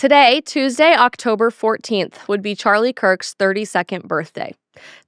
Today, Tuesday, October 14th, would be Charlie Kirk's 32nd birthday.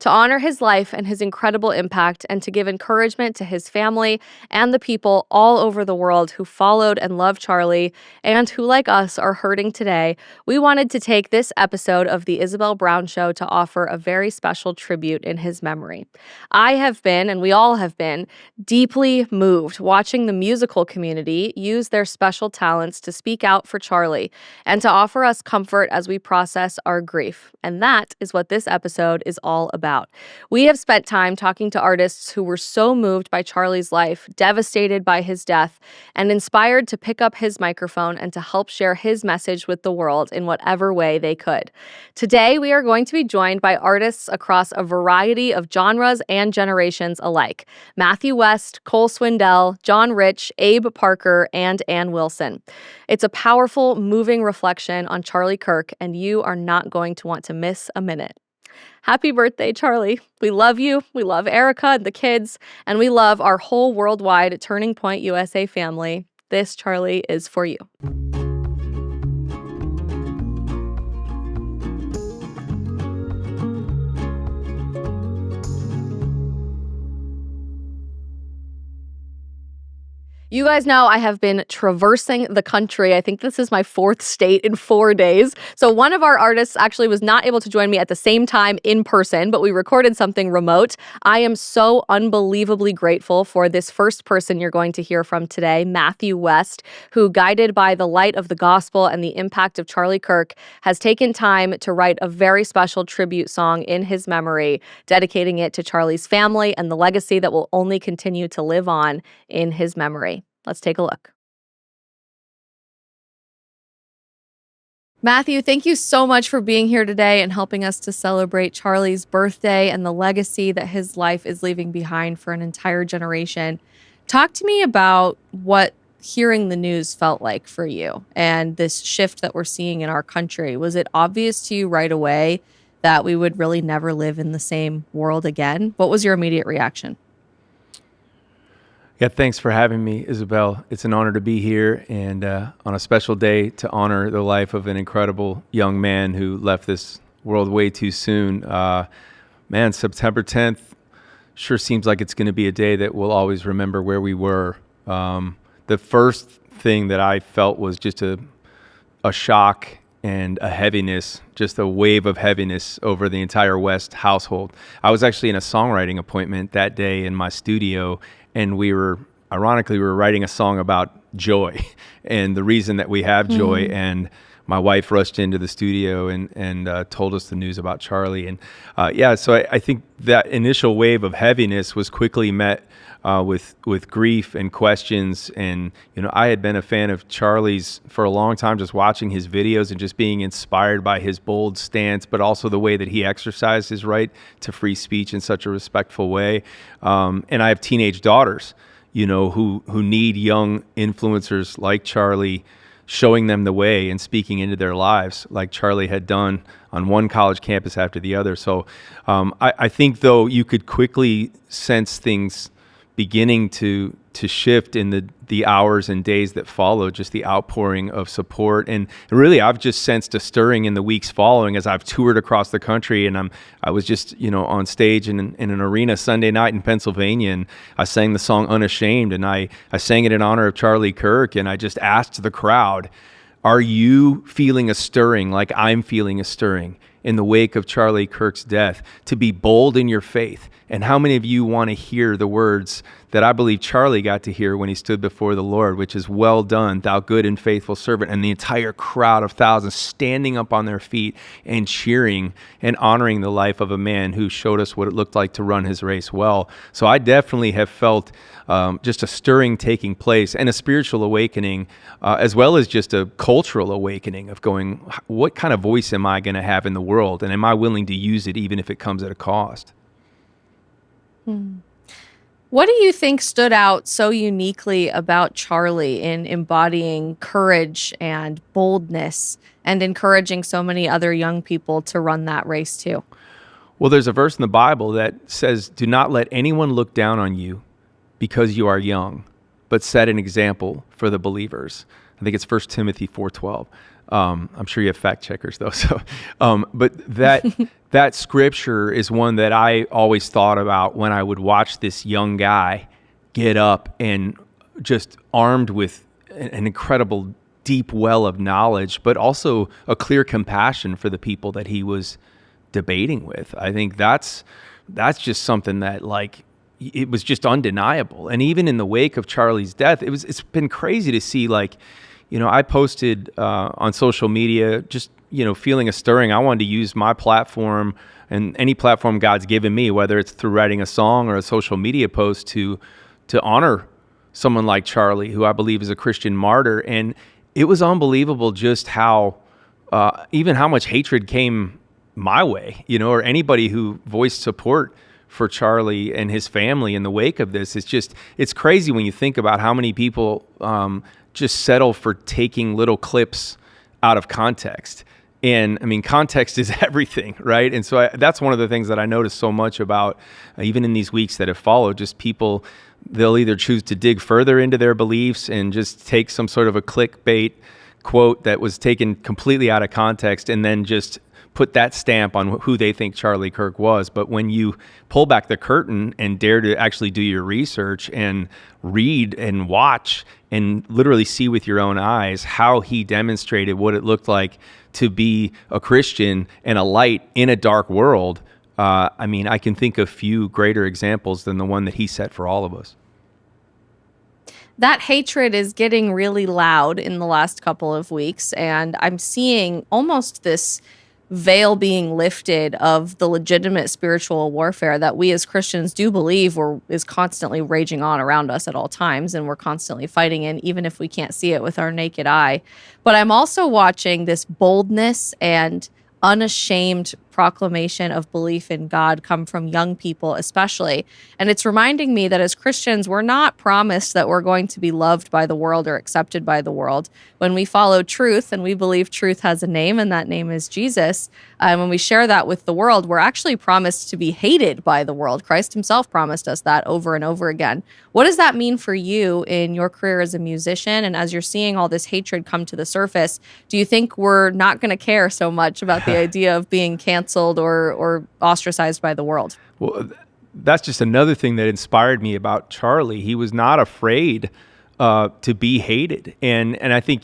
To honor his life and his incredible impact, and to give encouragement to his family and the people all over the world who followed and loved Charlie and who, like us, are hurting today, we wanted to take this episode of the Isabel Brown Show to offer a very special tribute in his memory. I have been, and we all have been, deeply moved watching the musical community use their special talents to speak out for Charlie and to offer us comfort as we process our grief. And that is what this episode is all about. We have spent time talking to artists who were so moved by Charlie's life, devastated by his death, and inspired to pick up his microphone and to help share his message with the world in whatever way they could. Today, we are going to be joined by artists across a variety of genres and generations alike. Matthew West, Cole Swindell, John Rich, Abe Parker, and Ann Wilson. It's a powerful, moving reflection on Charlie Kirk, and you are not going to want to miss a minute. Happy birthday, Charlie. We love you. We love Erica and the kids, and we love our whole worldwide Turning Point USA family. This, Charlie, is for you. You guys know I have been traversing the country. I think this is my 4th state in 4 days. So one of our artists actually was not able to join me at the same time in person, but we recorded something remote. I am so unbelievably grateful for this first person you're going to hear from today, Matthew West, who, guided by the light of the gospel and the impact of Charlie Kirk, has taken time to write a very special tribute song in his memory, dedicating it to Charlie's family and the legacy that will only continue to live on in his memory. Let's take a look. Matthew, thank you so much for being here today and helping us to celebrate Charlie's birthday and the legacy that his life is leaving behind for an entire generation. Talk to me about what hearing the news felt like for you and this shift that we're seeing in our country. Was it obvious to you right away that we would really never live in the same world again? What was your immediate reaction? Yeah, thanks for having me, Isabel. It's an honor to be here and on a special day to honor the life of an incredible young man who left this world way too soon. September 10th sure seems like it's going to be a day that we'll always remember where we were. The first thing that I felt was just a shock and a heaviness, just a wave of heaviness over the entire West household. I was actually in a songwriting appointment that day in my studio, and we were writing a song about joy and the reason that we have joy. And my wife rushed into the studio and told us the news about Charlie. And so I think that initial wave of heaviness was quickly met with grief and questions. And, I had been a fan of Charlie's for a long time, just watching his videos and just being inspired by his bold stance, but also the way that he exercised his right to free speech in such a respectful way. And I have teenage daughters, who need young influencers like Charlie, showing them the way and speaking into their lives like Charlie had done on one college campus after the other. So I think, though, you could quickly sense things beginning to shift in the hours and days that followed, just the outpouring of support. And really, I've just sensed a stirring in the weeks following as I've toured across the country. And I was just, on stage in an arena Sunday night in Pennsylvania, and I sang the song Unashamed, and I sang it in honor of Charlie Kirk. And I just asked the crowd, are you feeling a stirring like I'm feeling a stirring in the wake of Charlie Kirk's death, to be bold in your faith? And how many of you want to hear the words that I believe Charlie got to hear when he stood before the Lord, which is, well done, thou good and faithful servant, and the entire crowd of thousands standing up on their feet and cheering and honoring the life of a man who showed us what it looked like to run his race well. So I definitely have felt just a stirring taking place and a spiritual awakening, as well as just a cultural awakening of going, what kind of voice am I going to have in the world? And am I willing to use it even if it comes at a cost? What do you think stood out so uniquely about Charlie in embodying courage and boldness and encouraging so many other young people to run that race too? Well, there's a verse in the Bible that says, do not let anyone look down on you because you are young, but set an example for the believers. I think it's 1 Timothy 4:12. I'm sure you have fact checkers though. So, but that scripture is one that I always thought about when I would watch this young guy get up and just armed with an incredible deep well of knowledge, but also a clear compassion for the people that he was debating with. I think that's just something that, like, it was just undeniable. And even in the wake of Charlie's death, it's been crazy to see, like, I posted on social media, just, feeling a stirring. I wanted to use my platform and any platform God's given me, whether it's through writing a song or a social media post, to honor someone like Charlie, who I believe is a Christian martyr. And it was unbelievable just how, even how much hatred came my way, or anybody who voiced support for Charlie and his family in the wake of this. It's crazy when you think about how many people just settle for taking little clips out of context. And I mean, context is everything, right? And so that's one of the things that I noticed so much about, even in these weeks that have followed, just people, they'll either choose to dig further into their beliefs and just take some sort of a clickbait quote that was taken completely out of context and then just put that stamp on who they think Charlie Kirk was. But when you pull back the curtain and dare to actually do your research and read and watch and literally see with your own eyes how he demonstrated what it looked like to be a Christian and a light in a dark world, I mean, I can think of few greater examples than the one that he set for all of us. That hatred is getting really loud in the last couple of weeks, and I'm seeing almost this veil being lifted of the legitimate spiritual warfare that we as Christians do believe is constantly raging on around us at all times, and we're constantly fighting in, even if we can't see it with our naked eye. But I'm also watching this boldness and unashamed proclamation of belief in God come from young people especially. And it's reminding me that as Christians, we're not promised that we're going to be loved by the world or accepted by the world. When we follow truth and we believe truth has a name, and that name is Jesus, and when we share that with the world, we're actually promised to be hated by the world. Christ himself promised us that over and over again. What does that mean for you in your career as a musician? And as you're seeing all this hatred come to the surface, do you think we're not going to care so much about the idea of being canceled or ostracized by the world? Well, that's just another thing that inspired me about Charlie. He was not afraid to be hated. And I think,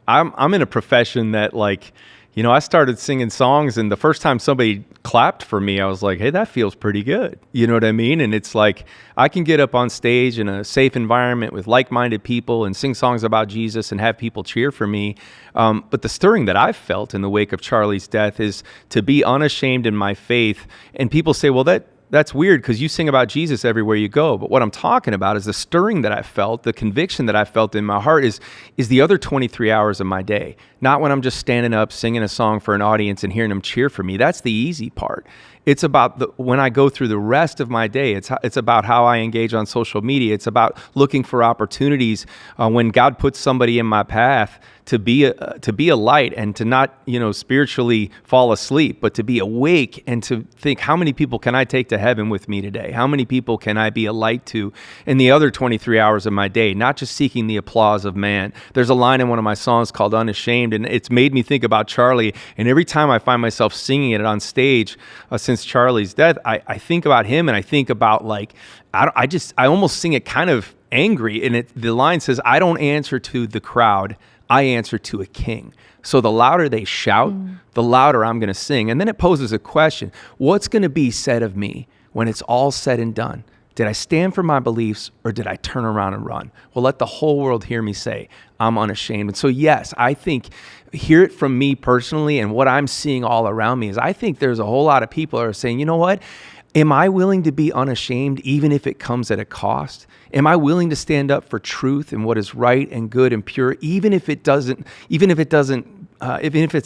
I'm in a profession that, like, I started singing songs, and the first time somebody clapped for me, I was like, hey, that feels pretty good. You know what I mean? And it's like, I can get up on stage in a safe environment with like-minded people and sing songs about Jesus and have people cheer for me. But the stirring that I've felt in the wake of Charlie's death is to be unashamed in my faith. And people say, well, that's weird because you sing about Jesus everywhere you go. But what I'm talking about is the stirring that I felt, the conviction that I felt in my heart is the other 23 hours of my day. Not when I'm just standing up, singing a song for an audience and hearing them cheer for me. That's the easy part. It's about when I go through the rest of my day. It's about how I engage on social media. It's about looking for opportunities when God puts somebody in my path to be a light and to not, spiritually fall asleep, but to be awake and to think, how many people can I take to heaven with me today? How many people can I be a light to in the other 23 hours of my day? Not just seeking the applause of man. There's a line in one of my songs called Unashamed, and it's made me think about Charlie. And every time I find myself singing it on stage since Charlie's death, I think about him, and I think about, like, I almost sing it kind of angry. And the line says, I don't answer to the crowd, I answer to a king. So the louder they shout, the louder I'm going to sing. And then it poses a question. What's going to be said of me when it's all said and done? Did I stand for my beliefs, or did I turn around and run? Well, let the whole world hear me say, I'm unashamed. And so, yes, I think, hear it from me personally, and what I'm seeing all around me is I think there's a whole lot of people that are saying, you know what? Am I willing to be unashamed even if it comes at a cost? Am I willing to stand up for truth and what is right and good and pure, even if it's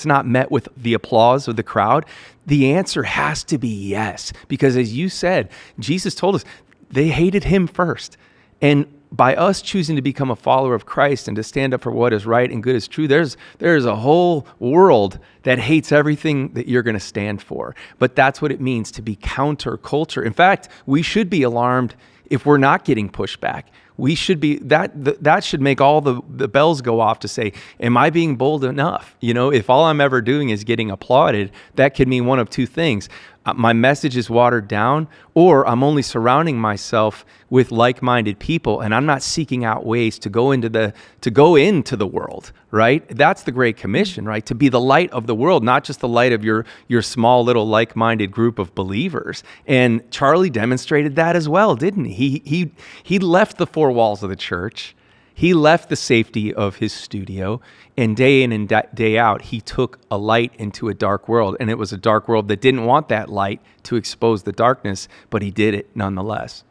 not met with the applause of the crowd? The answer has to be yes, because as you said, Jesus told us they hated him first. And by us choosing to become a follower of Christ and to stand up for what is right and good is true, there's a whole world that hates everything that you're going to stand for. But that's what it means to be counterculture. In fact, we should be alarmed if we're not getting pushback. We should be, that should make all the bells go off to say, am I being bold enough? If all I'm ever doing is getting applauded, that could mean one of two things. My message is watered down, or I'm only surrounding myself with like-minded people, and I'm not seeking out ways to go into the world, right? That's the Great Commission, right? To be the light of the world, not just the light of your small little like-minded group of believers. And Charlie demonstrated that as well, didn't he? He left the four walls of the church. He left the safety of his studio, and day in and day out, he took a light into a dark world. And it was a dark world that didn't want that light to expose the darkness, but he did it nonetheless.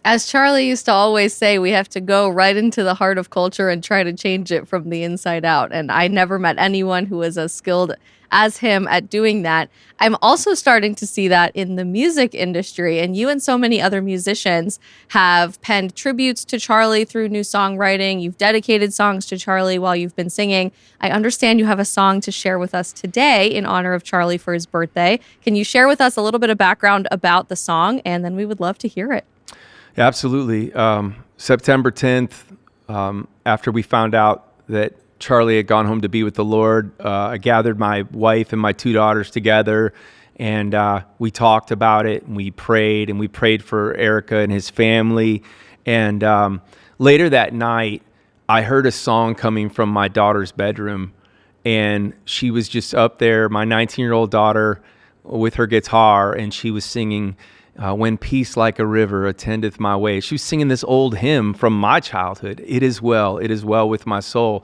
As Charlie used to always say, we have to go right into the heart of culture and try to change it from the inside out. And I never met anyone who was as skilled as him at doing that. I'm also starting to see that in the music industry. And you and so many other musicians have penned tributes to Charlie through new songwriting. You've dedicated songs to Charlie while you've been singing. I understand you have a song to share with us today in honor of Charlie for his birthday. Can you share with us a little bit of background about the song? And then we would love to hear it. Yeah, absolutely. September 10th, after we found out that Charlie had gone home to be with the Lord, I gathered my wife and my two daughters together, and we talked about it, and we prayed for Erica and his family. And later that night, I heard a song coming from my daughter's bedroom, and she was just up there, my 19-year-old daughter, with her guitar, and she was singing, when peace like a river attendeth my way. She was singing this old hymn from my childhood. It is well with my soul.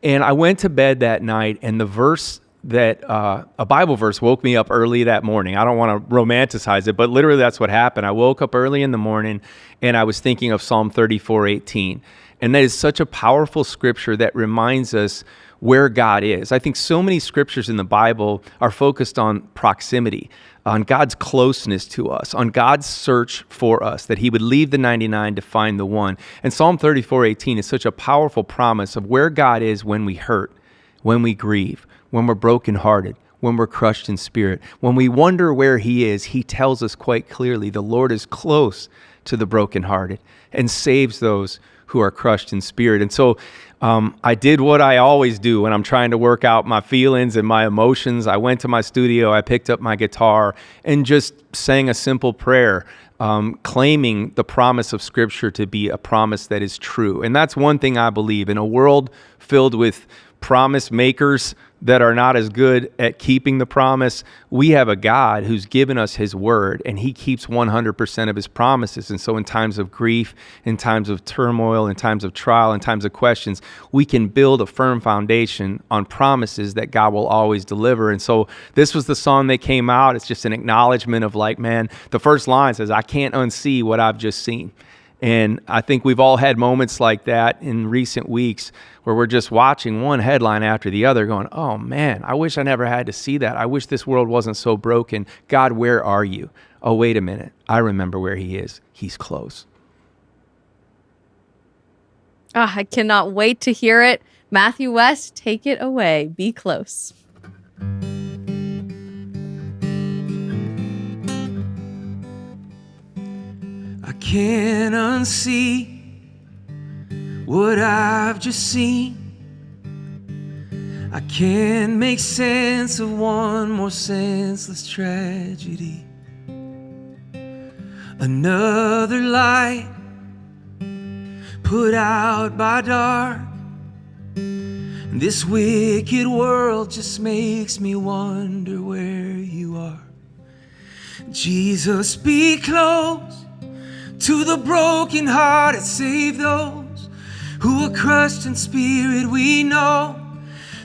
And I went to bed that night, and the verse that, a Bible verse woke me up early that morning. I don't want to romanticize it, but literally that's what happened. I woke up early in the morning, and I was thinking of Psalm 34:18. And that is such a powerful scripture that reminds us where God is. I think so many scriptures in the Bible are focused on proximity, on God's closeness to us, on God's search for us, that he would leave the 99 to find the one. And Psalm 34:18 is such a powerful promise of where God is when we hurt, when we grieve, when we're brokenhearted, when we're crushed in spirit. When we wonder where he is, he tells us quite clearly, the Lord is close to the brokenhearted and saves those who are crushed in spirit. And so I did what I always do when I'm trying to work out my feelings and my emotions. I went to my studio, I picked up my guitar, and just sang a simple prayer, claiming the promise of Scripture to be a promise that is true. And that's one thing I believe. In a world filled with promise makers that are not as good at keeping the promise, we have a God who's given us his word, and he keeps 100% of his promises. And so in times of grief, in times of turmoil, in times of trial, in times of questions, we can build a firm foundation on promises that God will always deliver. And so this was the song that came out. It's just an acknowledgement of like, man, the first line says, I can't unsee what I've just seen. And I think we've all had moments like that in recent weeks where we're just watching one headline after the other going, oh man, I wish I never had to see that. I wish this world wasn't so broken. God, where are you? Oh, wait a minute. I remember where he is. He's close. I cannot wait to hear it. Matthew West, take it away. Be close. I can't unsee what I've just seen. I can't make sense of one more senseless tragedy. Another light put out by dark. This wicked world just makes me wonder where you are. Jesus, be close to the broken hearted, save those who are crushed in spirit. We know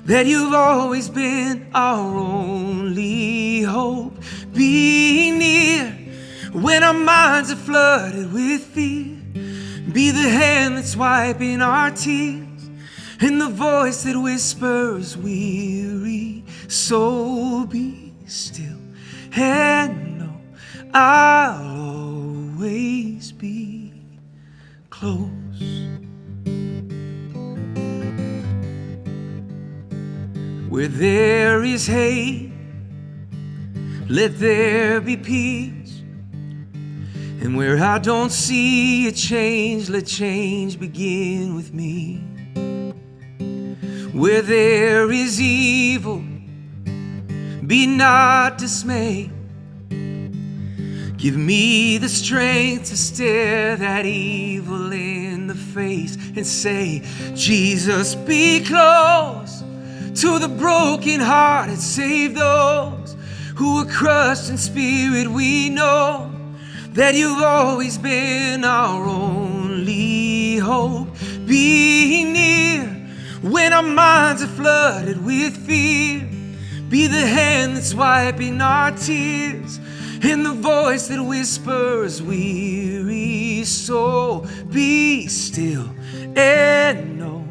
that you've always been our only hope. Be near when our minds are flooded with fear. Be the hand that's wiping our tears and the voice that whispers weary. So be still and know I'll always be close. Where there is hate, let there be peace. And where I don't see a change, let change begin with me. Where there is evil, be not dismayed. Give me the strength to stare that evil in the face and say, Jesus, be close to the brokenhearted. Save those who are crushed in spirit. We know that you've always been our only hope. Be near when our minds are flooded with fear. Be the hand that's wiping our tears, and the voice that whispers, weary soul, be still and know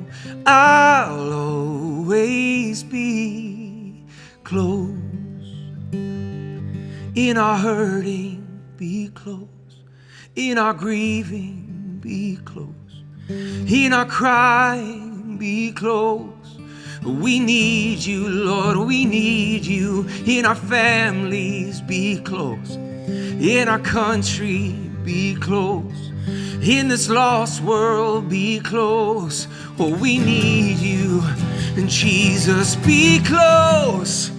I'll always be close. In our hurting, be close. In our grieving, be close. In our crying, be close. We need you, Lord, we need you. In our families, be close. In our country, be close. In this lost world, be close. Oh, we need you. And Jesus, be close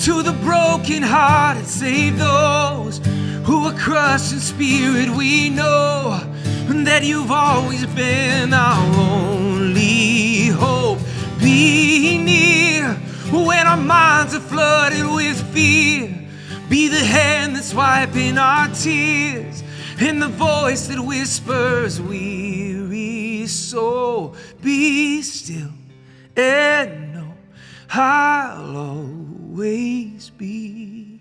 to the brokenhearted. Save those who are crushed in spirit. We know that you've always been our only hope. Be near when our minds are flooded with fear. Be the hand that's wiping our tears, and the voice that whispers, weary soul, be still and know I'll always be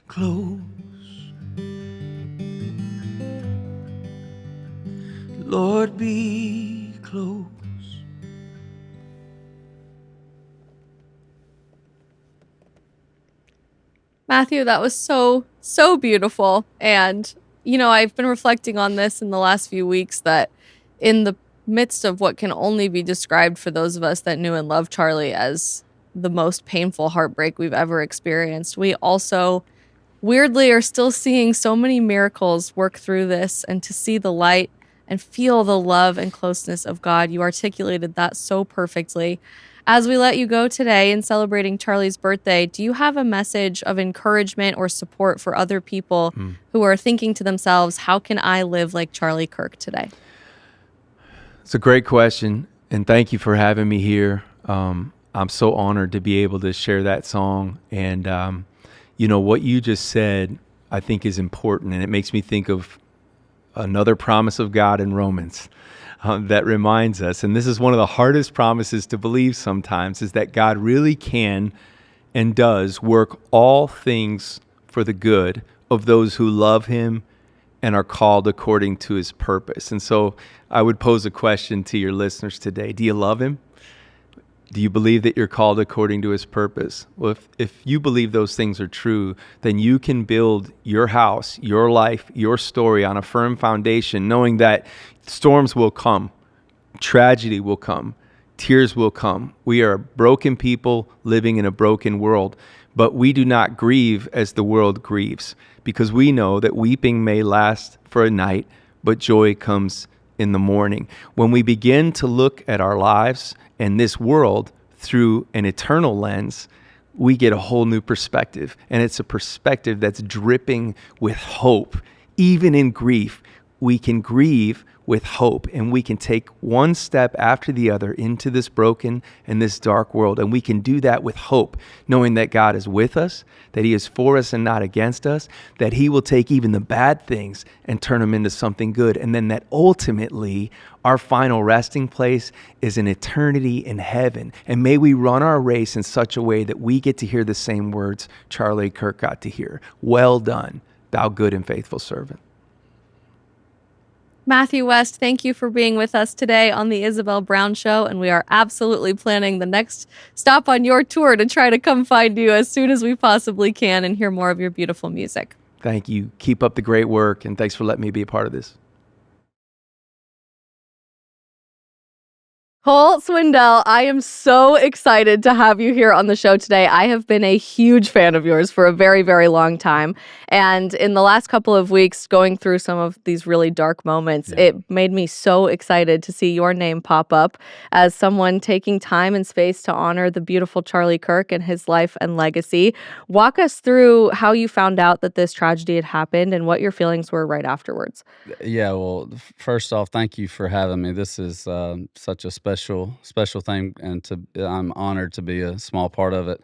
close. Lord, be close. Matthew, that was so beautiful. And, I've been reflecting on this in the last few weeks, that in the midst of what can only be described for those of us that knew and loved Charlie as the most painful heartbreak we've ever experienced, we also weirdly are still seeing so many miracles work through this, and to see the light and feel the love and closeness of God. You articulated that so perfectly. As we let you go today in celebrating Charlie's birthday, do you have a message of encouragement or support for other people who are thinking to themselves, how can I live like Charlie Kirk today? It's a great question, and thank you for having me here. I'm so honored to be able to share that song. And, what you just said, I think is important, and it makes me think of another promise of God in Romans. That reminds us, and this is one of the hardest promises to believe sometimes, is that God really can and does work all things for the good of those who love him and are called according to his purpose. And so I would pose a question to your listeners today. Do you love him? Do you believe that you're called according to his purpose? Well, if you believe those things are true, then you can build your house, your life, your story on a firm foundation, knowing that storms will come, tragedy will come, tears will come. We are broken people living in a broken world, but we do not grieve as the world grieves, because we know that weeping may last for a night, but joy comes in the morning. When we begin to look at our lives and this world through an eternal lens, we get a whole new perspective. And it's a perspective that's dripping with hope. Even in grief, we can grieve with hope, and we can take one step after the other into this broken and this dark world. And we can do that with hope, knowing that God is with us, that he is for us and not against us, that he will take even the bad things and turn them into something good. And then that ultimately our final resting place is an eternity in heaven. And may we run our race in such a way that we get to hear the same words Charlie Kirk got to hear. Well done, thou good and faithful servant. Matthew West, thank you for being with us today on the Isabel Brown Show, and we are absolutely planning the next stop on your tour to try to come find you as soon as we possibly can and hear more of your beautiful music. Thank you. Keep up the great work, and thanks for letting me be a part of this. Holt Swindell, I am so excited to have you here on the show today. I have been a huge fan of yours for a very, very long time. And in the last couple of weeks, going through some of these really dark moments, it made me so excited to see your name pop up as someone taking time and space to honor the beautiful Charlie Kirk and his life and legacy. Walk us through how you found out that this tragedy had happened and what your feelings were right afterwards. Yeah, well, first off, thank you for having me. This is such a special thing, and I'm honored to be a small part of it.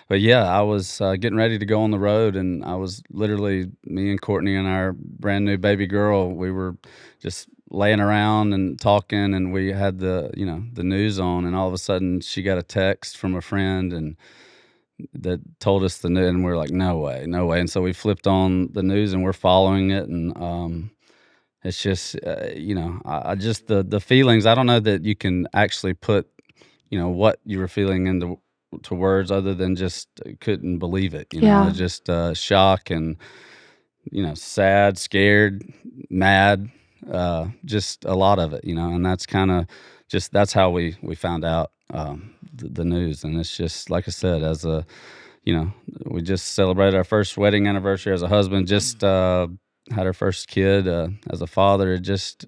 But yeah, I was getting ready to go on the road, and I was literally, me and Courtney and our brand new baby girl, we were just laying around and talking, and we had the news on, and all of a sudden she got a text from a friend and that told us the news, and we're like, no way, no way. And so we flipped on the news and we're following it, and it's just, I just the feelings. I don't know that you can actually put, what you were feeling into to words other than just couldn't believe it. Yeah. Just shock and sad, scared, mad, just a lot of it. And that's kind of that's how we found out the news. And it's just like I said, as a we just celebrated our first wedding anniversary as a husband. Just had our first kid as a father. It just,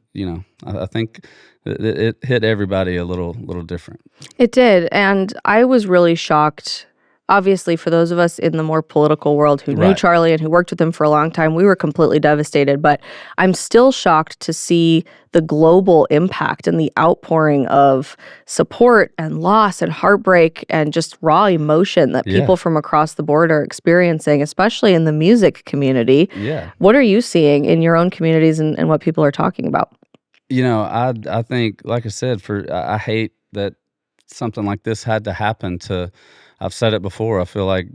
I think it hit everybody a little different. It did. And I was really shocked. Obviously, for those of us in the more political world who knew Right. Charlie and who worked with him for a long time, we were completely devastated. But I'm still shocked to see the global impact and the outpouring of support and loss and heartbreak and just raw emotion that Yeah. people from across the board are experiencing, especially in the music community. Yeah. What are you seeing in your own communities and what people are talking about? I think, like I said, I hate that something like this had to happen to. I've said it before. I feel like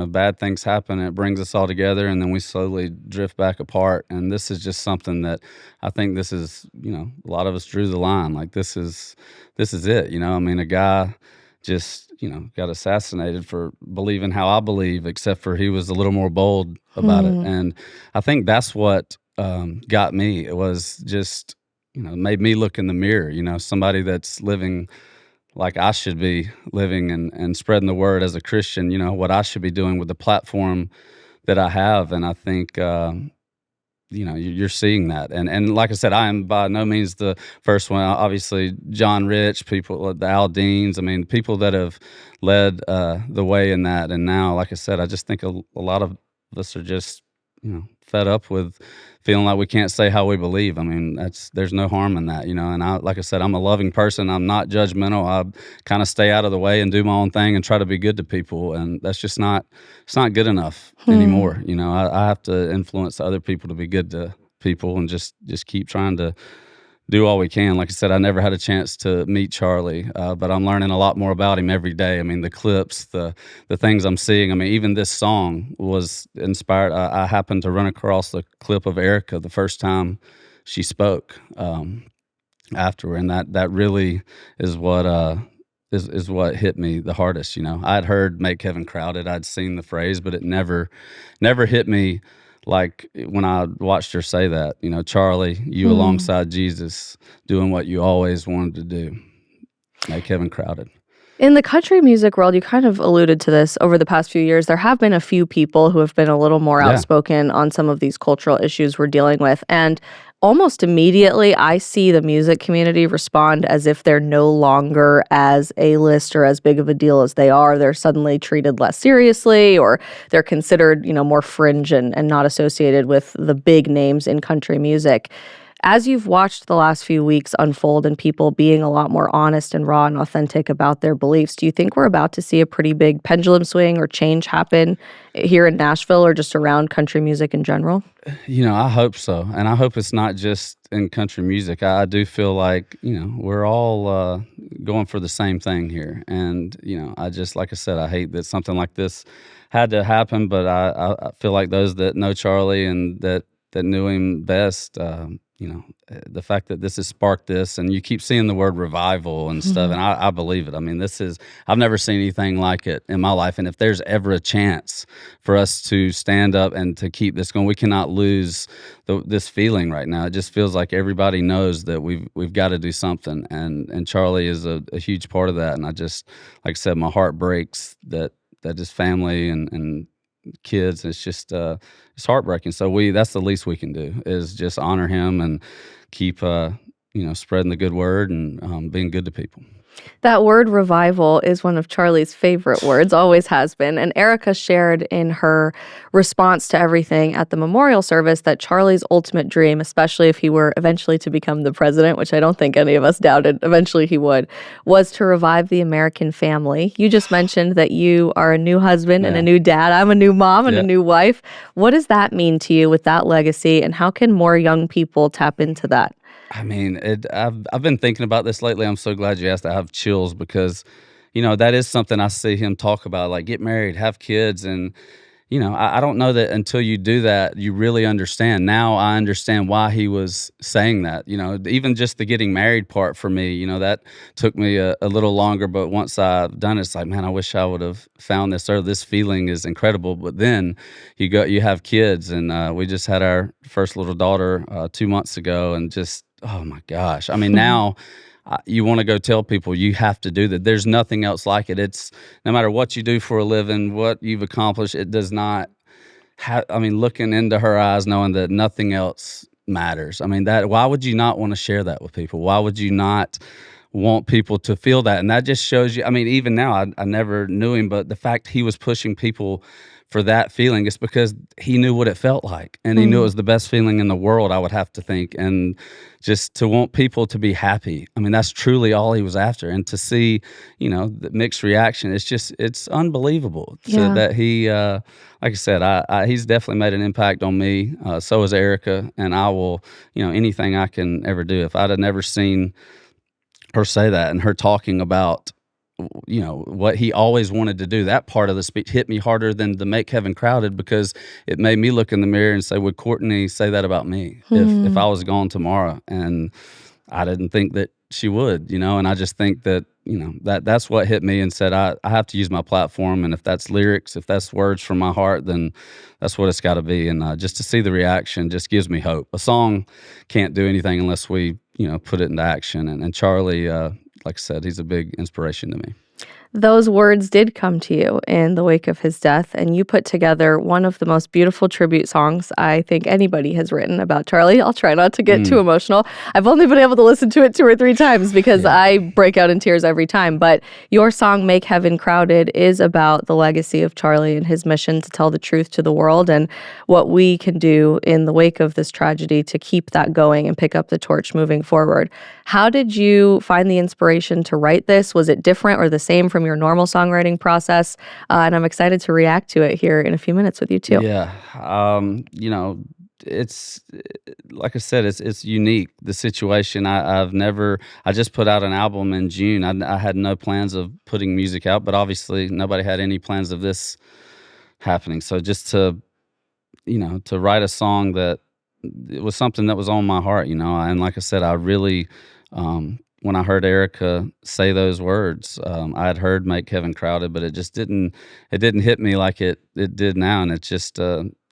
bad things happen and it brings us all together, and then we slowly drift back apart. And this is just something that I think this is a lot of us drew the line. Like this is it. I mean, a guy just got assassinated for believing how I believe, except for he was a little more bold about it. And I think that's what got me. It was just made me look in the mirror. Somebody that's living like I should be living and spreading the word as a Christian, what I should be doing with the platform that I have. And I think, you're seeing that. And like I said, I am by no means the first one. Obviously, John Rich, people, the Aldeans, I mean, people that have led the way in that. And now, like I said, I just think a lot of us are just, fed up with feeling like we can't say how we believe. I mean, there's no harm in that, and like I said, I'm a loving person. I'm not judgmental. I kind of stay out of the way and do my own thing and try to be good to people. And that's just it's not good enough anymore. I have to influence other people to be good to people and just keep trying to do all we can. Like I said, I never had a chance to meet Charlie, but I'm learning a lot more about him every day. I mean, the clips, the things I'm seeing. I mean, even this song was inspired. I happened to run across the clip of Erica the first time she spoke after, and that really is what is what hit me the hardest. I'd heard "Make Heaven Crowded," I'd seen the phrase, but it never hit me like when I watched her say that. Charlie, you alongside Jesus, doing what you always wanted to do. Make heaven crowded. In the country music world, you kind of alluded to this over the past few years. There have been a few people who have been a little more Yeah. outspoken on some of these cultural issues we're dealing with. And almost immediately, I see the music community respond as if they're no longer as A-list or as big of a deal as they are. They're suddenly treated less seriously, or they're considered, more fringe and not associated with the big names in country music. As you've watched the last few weeks unfold and people being a lot more honest and raw and authentic about their beliefs, do you think we're about to see a pretty big pendulum swing or change happen here in Nashville or just around country music in general? I hope so. And I hope it's not just in country music. I do feel like, we're all going for the same thing here. And, I just, like I said, I hate that something like this had to happen, but I feel like those that know Charlie and that that knew him best, the fact that this has sparked this, and you keep seeing the word revival and stuff, and I believe it. I mean, I've never seen anything like it in my life, and if there's ever a chance for us to stand up and to keep this going, we cannot lose this feeling right now. It just feels like everybody knows that we've got to do something, and Charlie is a huge part of that. And I just, like I said, my heart breaks that his family and kids, it's just it's heartbreaking. So that's the least we can do, is just honor him and keep spreading the good word and being good to people. That word revival is one of Charlie's favorite words, always has been. And Erica shared in her response to everything at the memorial service that Charlie's ultimate dream, especially if he were eventually to become the president, which I don't think any of us doubted eventually he would, was to revive the American family. You just mentioned that you are a new husband and a new dad. I'm a new mom and a new wife. What does that mean to you with that legacy, and how can more young people tap into that? I mean, I've been thinking about this lately. I'm so glad you asked. I have chills because, that is something I see him talk about, like get married, have kids. And, I don't know that until you do that, you really understand. Now I understand why he was saying that, even just the getting married part for me, that took me a little longer. But once I've done it, it's like, man, I wish I would have found this, or this feeling is incredible. But then you have kids, and we just had our first little daughter 2 months ago, and just, oh my gosh. I mean, now you want to go tell people you have to do that. There's nothing else like it. It's no matter what you do for a living, what you've accomplished, it does not have, looking into her eyes, knowing that nothing else matters. Why would you not want to share that with people? Why would you not want people to feel that? And that just shows you, even now, I never knew him, but the fact he was pushing people for that feeling, it's because he knew what it felt like, and he knew it was the best feeling in the world, I would have to think. And just to want people to be happy, that's truly all he was after. And to see, the mixed reaction, it's unbelievable. So that he, like I said, he's definitely made an impact on me. So has Erica, and I will, anything I can ever do. If I'd have never seen her say that, and her talking about what he always wanted to do, that part of the speech hit me harder than to make heaven crowded, because it made me look in the mirror and say, would Courtney say that about me if I was gone tomorrow? And I didn't think that she would, and I just think that, that's what hit me, and said, I have to use my platform. And if that's lyrics, if that's words from my heart, then that's what it's got to be. And just to see the reaction just gives me hope. A song can't do anything unless we, put it into action. And Charlie, like I said, he's a big inspiration to me. Those words did come to you in the wake of his death, and you put together one of the most beautiful tribute songs I think anybody has written about Charlie. I'll try not to get too emotional. I've only been able to listen to it 2 or 3 times because I break out in tears every time. But your song, Make Heaven Crowded, is about the legacy of Charlie and his mission to tell the truth to the world, and what we can do in the wake of this tragedy to keep that going and pick up the torch moving forward. How did you find the inspiration to write this? Was it different or the same from your normal songwriting process? And I'm excited to react to it here in a few minutes with you too. Yeah. It's like I said, it's unique, the situation. I just put out an album in June. I had no plans of putting music out, but obviously nobody had any plans of this happening. So just to write a song that it was something that was on my heart, and like I said, I really, when I heard Erica say those words, I had heard Make Heaven Crowded, but it didn't hit me like it did now. And it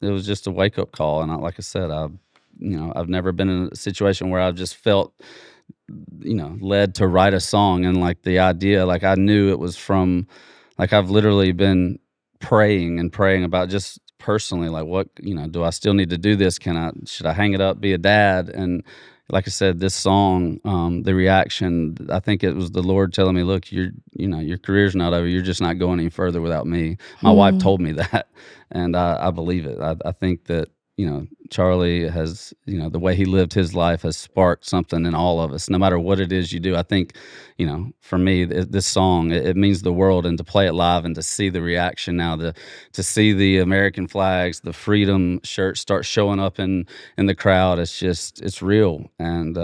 was just a wake up call. And like I said, I've never been in a situation where I've just felt, led to write a song. And like the idea, like I knew it was from, like I've literally been praying about just personally, like what, do I still need to do this? Should I hang it up, be a dad? And like I said, this song, the reaction, I think it was the Lord telling me, look, your career's not over. You're just not going any further without me. My wife told me that, and I believe it. I think that, Charlie has, the way he lived his life has sparked something in all of us, no matter what it is you do. I think, for me, this song, it means the world, and to play it live and to see the reaction now, to see the American flags, the freedom shirts start showing up in the crowd. It's real. And,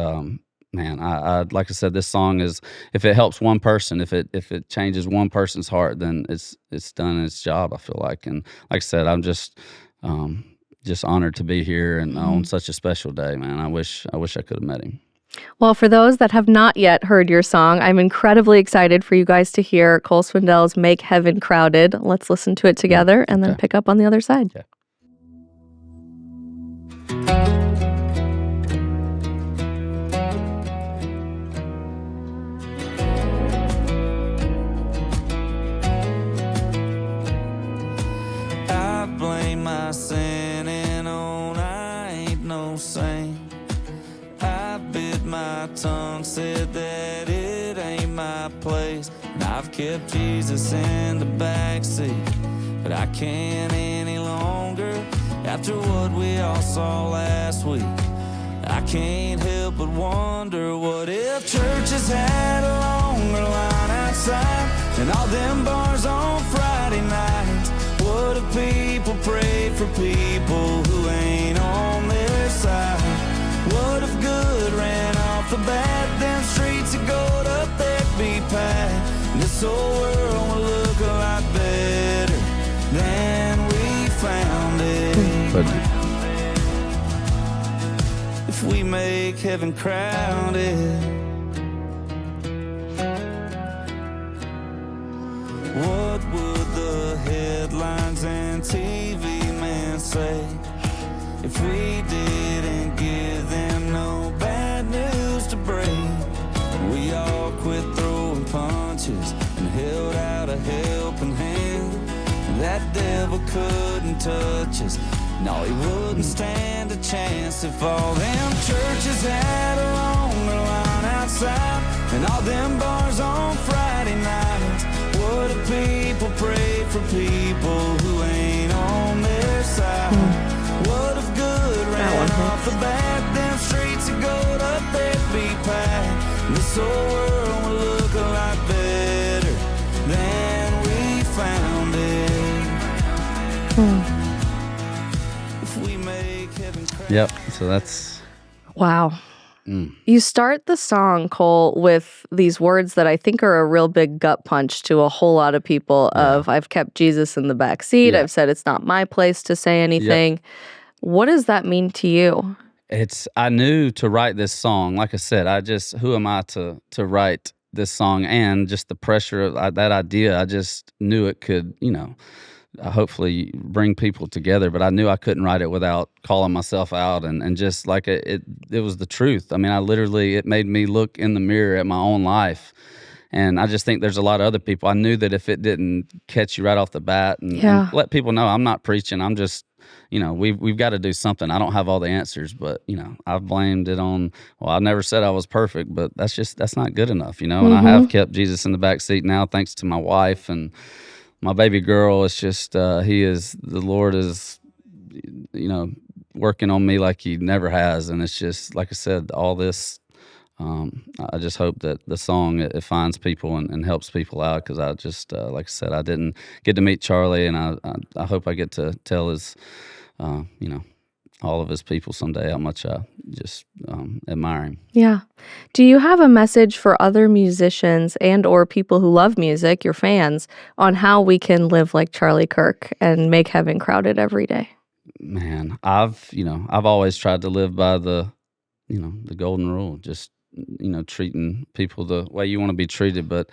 man, I like I said, this song is, if it helps one person, if it changes one person's heart, then it's done its job, I feel like. And like I said, I'm just, just honored to be here and on such a special day, man. I wish I could have met him. Well, for those that have not yet heard your song, I'm incredibly excited for you guys to hear Cole Swindell's Make Heaven Crowded. Let's listen to it together and then pick up on the other side. Okay. I blame my sinning on I ain't no saint. I bit my tongue, said that it ain't my place. And I've kept Jesus in the backseat, but I can't any longer. After what we all saw last week, I can't help but wonder, what if churches had a longer line outside and all them bars on Friday nights? What if people prayed for people who ain't on their side? What if good ran off the bat? Them streets of gold up there'd be packed. This whole world would look a lot better than we found it. If we make heaven crowded, what would the headlines and TV men say if we didn't give them no bad news to break? We all quit throwing punches and held out a helping hand. That devil couldn't touch us, no, he wouldn't stand a chance. If all them churches had a longer line outside and all them bars on Friday nights, what if people prayed for people who ain't on their side? What if good ran off the bat? Them streets of gold up there'd be packed. This whole world would look a lot better than we found it. If we make heaven crowded. Yep. So that's Wow. You start the song, Cole, with these words that I think are a real big gut punch to a whole lot of people of, I've kept Jesus in the back seat. Yeah. I've said it's not my place to say anything. What does that mean to you? I knew to write this song. Like I said, who am I to write this song? And just the pressure of that idea, I just knew it could, hopefully bring people together. But I knew I couldn't write it without calling myself out and just like it was the truth. I mean, it made me look in the mirror at my own life. And I just think there's a lot of other people. I knew that if it didn't catch you right off the bat and let people know I'm not preaching, I'm just, we've got to do something. I don't have all the answers, but, I've blamed it on, I never said I was perfect, but that's not good enough, And I have kept Jesus in the back seat now, thanks to my wife and my baby girl. It's just, the Lord is, working on me like he never has. And it's just, like I said, all this, I just hope that the song, it finds people and helps people out. Cause I just, like I said, I didn't get to meet Charlie, and I hope I get to tell his, all of his people someday how much I just admire him. Yeah. Do you have a message for other musicians and or people who love music, your fans, on how we can live like Charlie Kirk and make heaven crowded every day? Man, I've always tried to live by the golden rule, just, treating people the way you want to be treated. But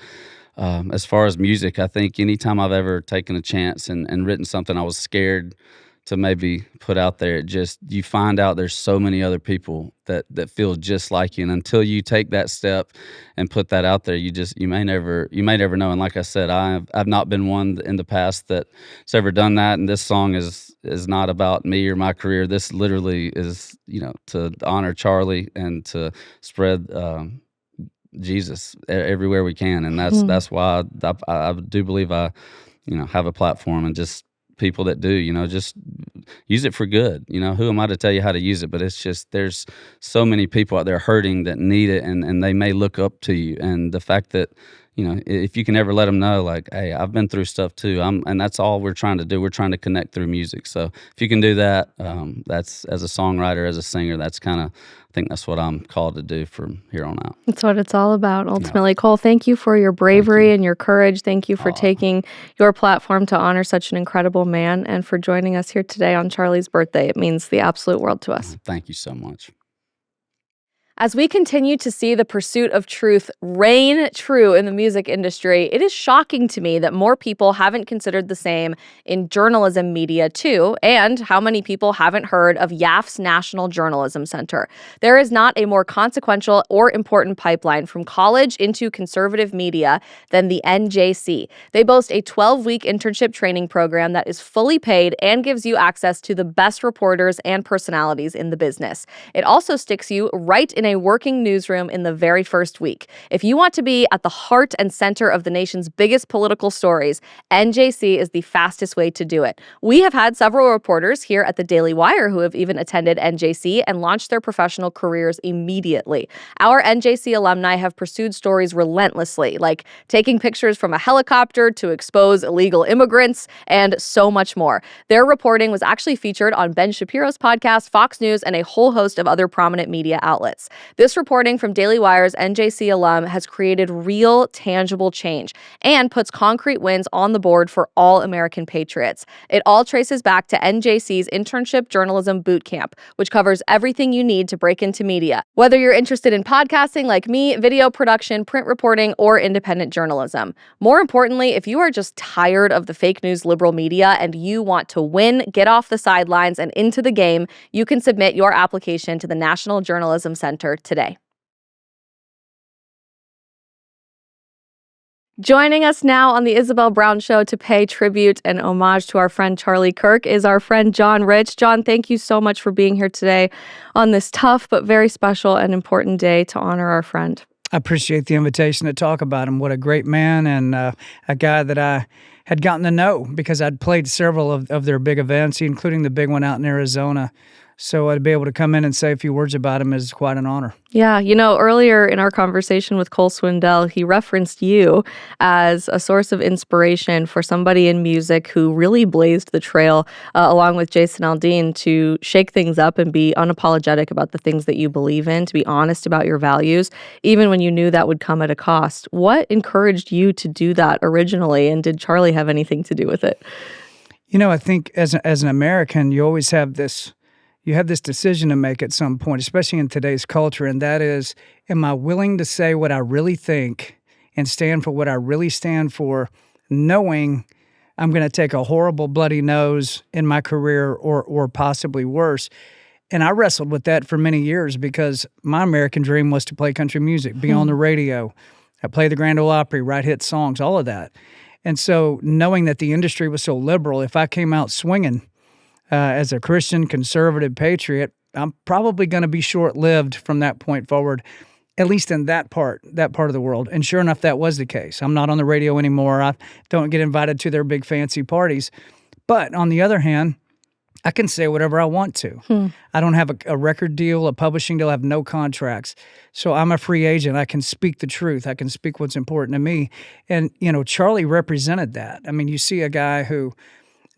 as far as music, I think anytime I've ever taken a chance and written something I was scared to maybe put out there, you find out there's so many other people that feel just like you. And until you take that step and put that out there, you may never know. And like I said, I've not been one in the past that's ever done that. And this song is not about me or my career. This literally is, to honor Charlie and to spread Jesus everywhere we can. And that's why I do believe I have a platform, and just people that do, just use it for good. Who am I to tell you how to use it? But it's just, there's so many people out there hurting that need it, and they may look up to you. And the fact that, if you can ever let them know, like, hey, I've been through stuff too. And that's all we're trying to do. We're trying to connect through music. So if you can do that, that's, as a songwriter, as a singer, I think that's what I'm called to do from here on out. That's what it's all about, ultimately. Cole, thank you for your bravery and your courage. Thank you for taking your platform to honor such an incredible man and for joining us here today on Charlie's birthday. It means the absolute world to us. Thank you so much. As we continue to see the pursuit of truth reign true in the music industry, it is shocking to me that more people haven't considered the same in journalism media too, and how many people haven't heard of YAF's National Journalism Center. There is not a more consequential or important pipeline from college into conservative media than the NJC. They boast a 12-week internship training program that is fully paid and gives you access to the best reporters and personalities in the business. It also sticks you right in a working newsroom in the very first week. If you want to be at the heart and center of the nation's biggest political stories, NJC is the fastest way to do it. We have had several reporters here at the Daily Wire who have even attended NJC and launched their professional careers immediately. Our NJC alumni have pursued stories relentlessly, like taking pictures from a helicopter to expose illegal immigrants, and so much more. Their reporting was actually featured on Ben Shapiro's podcast, Fox News, and a whole host of other prominent media outlets. This reporting from Daily Wire's NJC alum has created real, tangible change and puts concrete wins on the board for all American patriots. It all traces back to NJC's Internship Journalism Boot Camp, which covers everything you need to break into media. Whether you're interested in podcasting like me, video production, print reporting, or independent journalism. More importantly, if you are just tired of the fake news liberal media and you want to win, get off the sidelines and into the game, you can submit your application to the National Journalism Center today. Joining us now on the Isabel Brown Show to pay tribute and homage to our friend Charlie Kirk is our friend John Rich. John, thank you so much for being here today on this tough but very special and important day to honor our friend. I appreciate the invitation to talk about him. What a great man, and a guy that I had gotten to know because I'd played several of their big events, including the big one out in Arizona. So to be able to come in and say a few words about him is quite an honor. Yeah, earlier in our conversation with Cole Swindell, he referenced you as a source of inspiration for somebody in music who really blazed the trail, along with Jason Aldean, to shake things up and be unapologetic about the things that you believe in, to be honest about your values, even when you knew that would come at a cost. What encouraged you to do that originally, and did Charlie have anything to do with it? I think as an American, you always have this... You have this decision to make at some point, especially in today's culture, and that is, am I willing to say what I really think and stand for what I really stand for, knowing I'm going to take a horrible bloody nose in my career or possibly worse? And I wrestled with that for many years because my American dream was to play country music, be on the radio, play the Grand Ole Opry, write hit songs, all of that. And so knowing that the industry was so liberal, if I came out swinging, as a Christian, conservative patriot, I'm probably going to be short-lived from that point forward, at least in that part of the world. And sure enough, that was the case. I'm not on the radio anymore. I don't get invited to their big fancy parties. But on the other hand, I can say whatever I want to. I don't have a record deal, a publishing deal. I have no contracts. So I'm a free agent. I can speak the truth. I can speak what's important to me. And, Charlie represented that. I mean, you see a guy who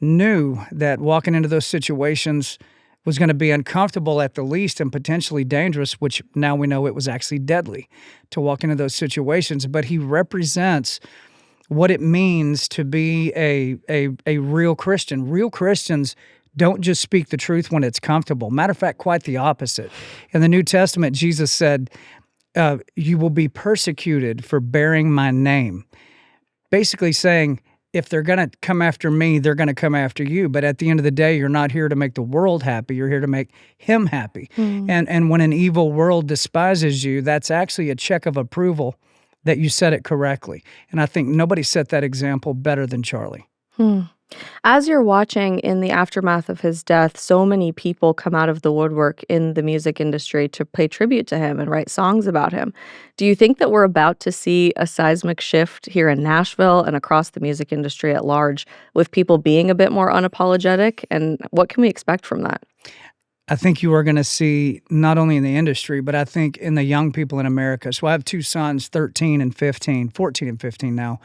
knew that walking into those situations was going to be uncomfortable at the least and potentially dangerous, which now we know it was actually deadly to walk into those situations. But he represents what it means to be a real Christian. Real Christians don't just speak the truth when it's comfortable. Matter of fact, quite the opposite. In the New Testament, Jesus said, you will be persecuted for bearing my name. Basically saying, if they're going to come after me, they're going to come after you. But at the end of the day, you're not here to make the world happy. You're here to make him happy. And when an evil world despises you, that's actually a check of approval that you said it correctly. And I think nobody set that example better than Charlie. As you're watching in the aftermath of his death, so many people come out of the woodwork in the music industry to pay tribute to him and write songs about him. Do you think that we're about to see a seismic shift here in Nashville and across the music industry at large, with people being a bit more unapologetic? And what can we expect from that? I think you are going to see not only in the industry, but I think in the young people in America. So I have two sons, 13 and 15, 14 and 15 now.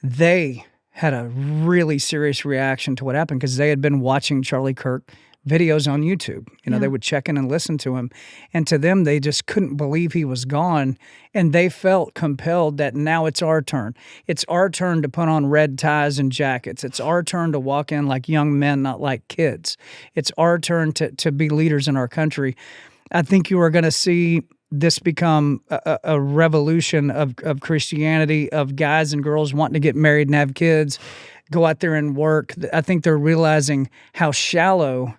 They had a really serious reaction to what happened because they had been watching Charlie Kirk videos on YouTube. They would check in and listen to him. And to them, they just couldn't believe he was gone. And they felt compelled that now it's our turn. It's our turn to put on red ties and jackets. It's our turn to walk in like young men, not like kids. It's our turn to be leaders in our country. I think you are going to see this become a revolution of Christianity, of guys and girls wanting to get married and have kids, go out there and work. I think they're realizing how shallow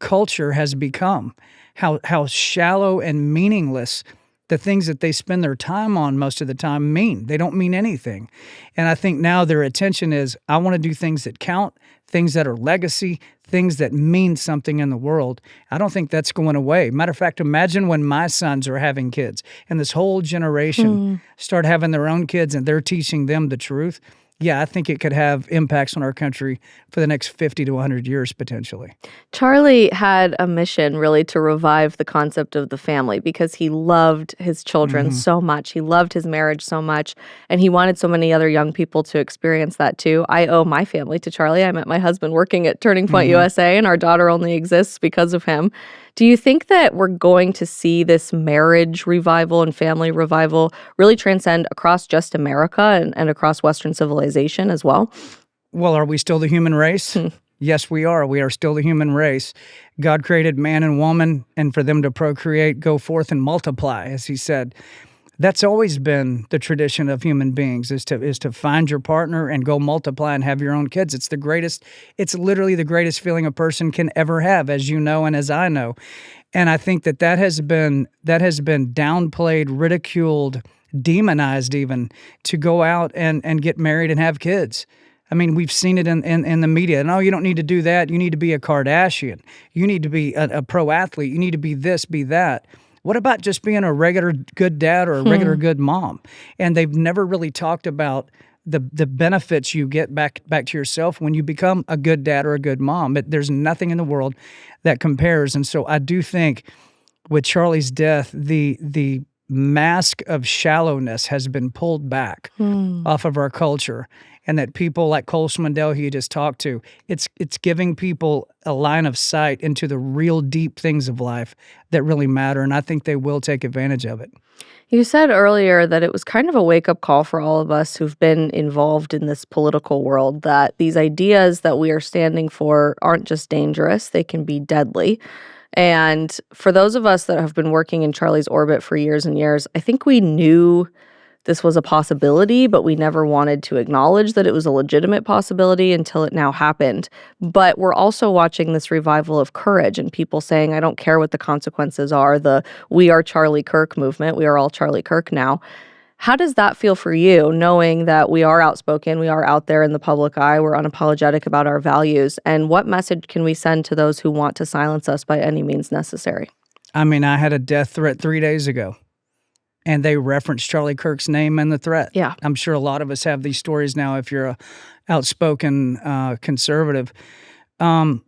culture has become, how shallow and meaningless the things that they spend their time on most of the time mean. They don't mean anything. And I think now their attention is, I want to do things that count, things that are legacy, things that mean something in the world. I don't think that's going away. Matter of fact, imagine when my sons are having kids and this whole generation start having their own kids and they're teaching them the truth. Yeah, I think it could have impacts on our country for the next 50 to 100 years, potentially. Charlie had a mission really to revive the concept of the family because he loved his children so much. He loved his marriage so much, and he wanted so many other young people to experience that too. I owe my family to Charlie. I met my husband working at Turning Point USA, and our daughter only exists because of him. Do you think that we're going to see this marriage revival and family revival really transcend across just America and across Western civilization as well? Well, are we still the human race? Yes, we are. We are still the human race. God created man and woman, and for them to procreate, go forth and multiply, as he said. That's always been the tradition of human beings, is to find your partner and go multiply and have your own kids. It's literally the greatest feeling a person can ever have, as you know and as I know. And I think that has been downplayed, ridiculed, demonized even, to go out and get married and have kids. I mean, we've seen it in the media. No, you don't need to do that. You need to be a Kardashian. You need to be a pro athlete. You need to be this, be that. What about just being a regular good dad or a regular good mom? And they've never really talked about the benefits you get back to yourself when you become a good dad or a good mom. But there's nothing in the world that compares. And so I do think with Charlie's death, the mask of shallowness has been pulled back off of our culture. And that people like Cole Swindell, who you just talked to, it's giving people a line of sight into the real deep things of life that really matter, and I think they will take advantage of it. You said earlier that it was kind of a wake-up call for all of us who've been involved in this political world, that these ideas that we are standing for aren't just dangerous, they can be deadly. And for those of us that have been working in Charlie's orbit for years and years, I think we knew this was a possibility, but we never wanted to acknowledge that it was a legitimate possibility until it now happened. But we're also watching this revival of courage and people saying, I don't care what the consequences are, the We Are Charlie Kirk movement. We are all Charlie Kirk now. How does that feel for you, knowing that we are outspoken, we are out there in the public eye, we're unapologetic about our values, and what message can we send to those who want to silence us by any means necessary? I mean, I had a death threat 3 days ago, and they referenced Charlie Kirk's name in the threat. Yeah. I'm sure a lot of us have these stories now if you're a outspoken conservative. The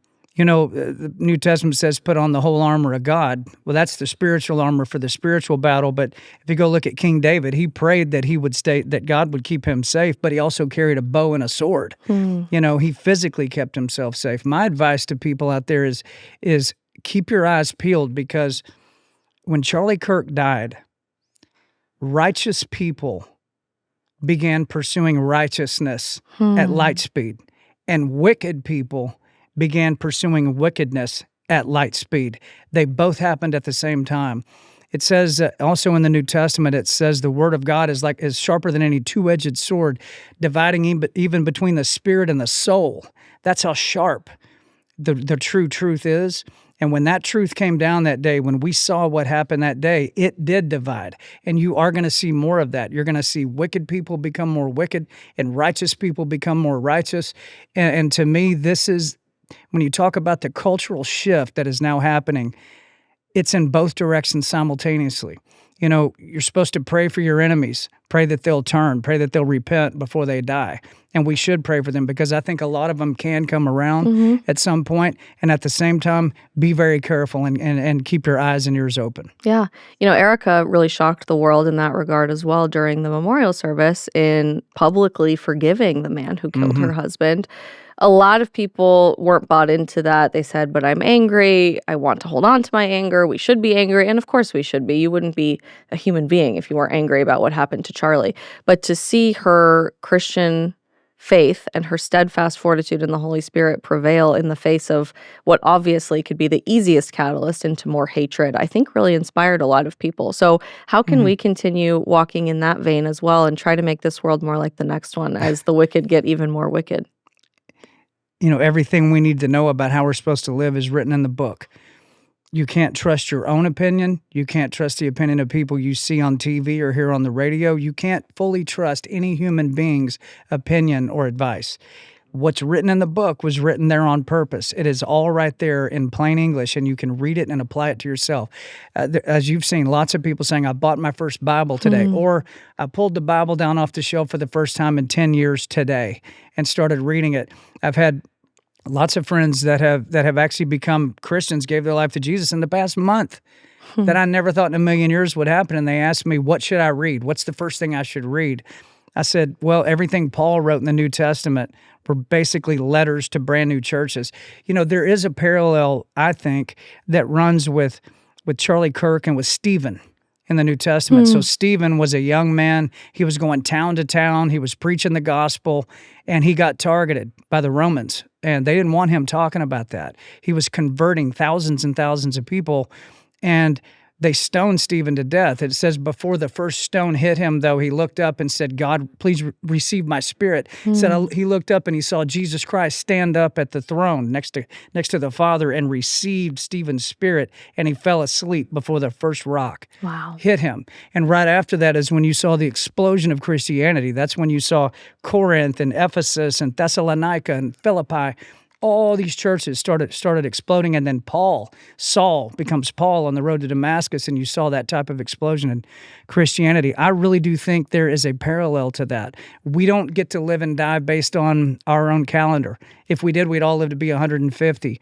New Testament says put on the whole armor of God. Well, that's the spiritual armor for the spiritual battle. But if you go look at King David, he prayed that that God would keep him safe, but he also carried a bow and a sword. He physically kept himself safe. My advice to people out there is keep your eyes peeled, because when Charlie Kirk died, righteous people began pursuing righteousness at light speed, and wicked people began pursuing wickedness at light speed. They both happened at the same time. It says also in the New Testament, it says the word of God is sharper than any two-edged sword, dividing even between the spirit and the soul. That's how sharp the true truth is. And when that truth came down that day, when we saw what happened that day, it did divide. And you are going to see more of that. You're going to see wicked people become more wicked and righteous people become more righteous. And to me, this is, when you talk about the cultural shift that is now happening, it's in both directions simultaneously. You're supposed to pray for your enemies, Pray that they'll turn. Pray that they'll repent before they die. And we should pray for them because I think a lot of them can come around at some point. And at the same time, be very careful and keep your eyes and ears open. Yeah. Erica really shocked the world in that regard as well during the memorial service in publicly forgiving the man who killed her husband. A lot of people weren't bought into that. They said, but I'm angry. I want to hold on to my anger. We should be angry. And of course we should be. You wouldn't be a human being if you weren't angry about what happened to Charlie. But to see her Christian faith and her steadfast fortitude in the Holy Spirit prevail in the face of what obviously could be the easiest catalyst into more hatred, I think really inspired a lot of people. So how can we continue walking in that vein as well and try to make this world more like the next one as the wicked get even more wicked? Everything we need to know about how we're supposed to live is written in the book. You can't trust your own opinion. You can't trust the opinion of people you see on TV or hear on the radio. You can't fully trust any human being's opinion or advice. What's written in the book was written there on purpose. It is all right there in plain English, and you can read it and apply it to yourself. As you've seen, lots of people saying, I bought my first Bible today, or I pulled the Bible down off the shelf for the first time in 10 years today and started reading it. I've had lots of friends that have actually become Christians, gave their life to Jesus in the past month that I never thought in a million years would happen. And they asked me, what should I read? What's the first thing I should read? I said, well, everything Paul wrote in the New Testament were basically letters to brand new churches. There is a parallel, I think, that runs with Charlie Kirk and with Stephen in the New Testament. So Stephen was a young man. He was going town to town. He was preaching the gospel, and he got targeted by the Romans, and they didn't want him talking about that. He was converting thousands and thousands of people, and they stoned Stephen to death. It says before the first stone hit him, though, he looked up and said, God, please receive my spirit. He looked up and he saw Jesus Christ stand up at the throne next to the Father and received Stephen's spirit, and he fell asleep before the first rock hit him. And right after that is when you saw the explosion of Christianity. That's when you saw Corinth and Ephesus and Thessalonica and Philippi. All these churches started exploding, and then Saul becomes Paul on the road to Damascus, and you saw that type of explosion in Christianity. I really do think there is a parallel to that. We don't get to live and die based on our own calendar. If we did, we'd all live to be 150.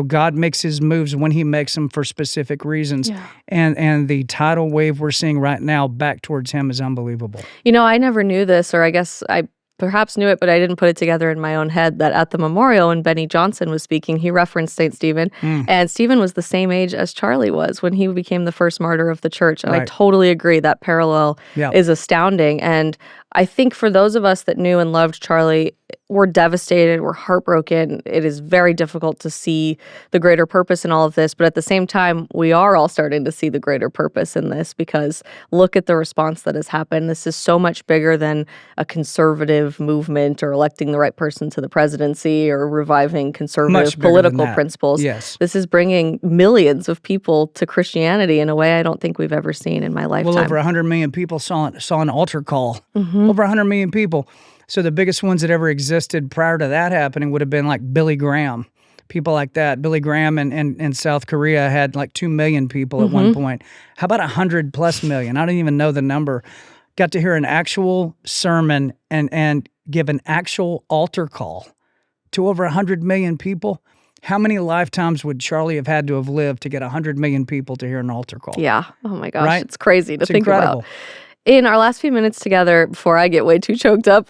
God makes his moves when he makes them for specific reasons, and the tidal wave we're seeing right now back towards him is unbelievable. I never knew this, or I guess I perhaps knew it, but I didn't put it together in my own head, that at the memorial when Benny Johnson was speaking, he referenced St. Stephen, and Stephen was the same age as Charlie was when he became the first martyr of the church. And I totally agree that parallel is astounding. And I think for those of us that knew and loved Charlie, we're devastated, we're heartbroken. It is very difficult to see the greater purpose in all of this, but at the same time, we are all starting to see the greater purpose in this, because look at the response that has happened. This is so much bigger than a conservative movement or electing the right person to the presidency or reviving conservative political principles. Yes. This is bringing millions of people to Christianity in a way I don't think we've ever seen in my lifetime. Well, over 100 million people saw an altar call. Over 100 million people. So the biggest ones that ever existed prior to that happening would have been like Billy Graham, people like that. Billy Graham in South Korea had like 2 million people at one point. How about 100+ million? I don't even know the number. Got to hear an actual sermon and give an actual altar call to over 100 million people. How many lifetimes would Charlie have had to have lived to get 100 million people to hear an altar call? Yeah. Oh my gosh. Right? It's crazy to think incredible. about. In our last few minutes together, before I get way too choked up,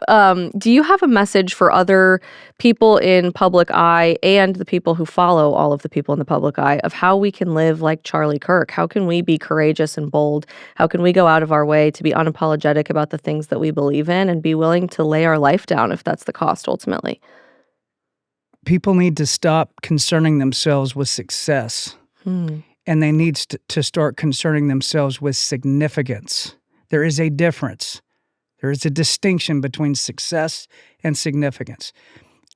do you have a message for other people in public eye and the people who follow all of the people in the public eye of how we can live like Charlie Kirk? How can we be courageous and bold? How can we go out of our way to be unapologetic about the things that we believe in and be willing to lay our life down if that's the cost ultimately? People need to stop concerning themselves with success, and they need to start concerning themselves with significance. There is a difference. There is a distinction between success and significance.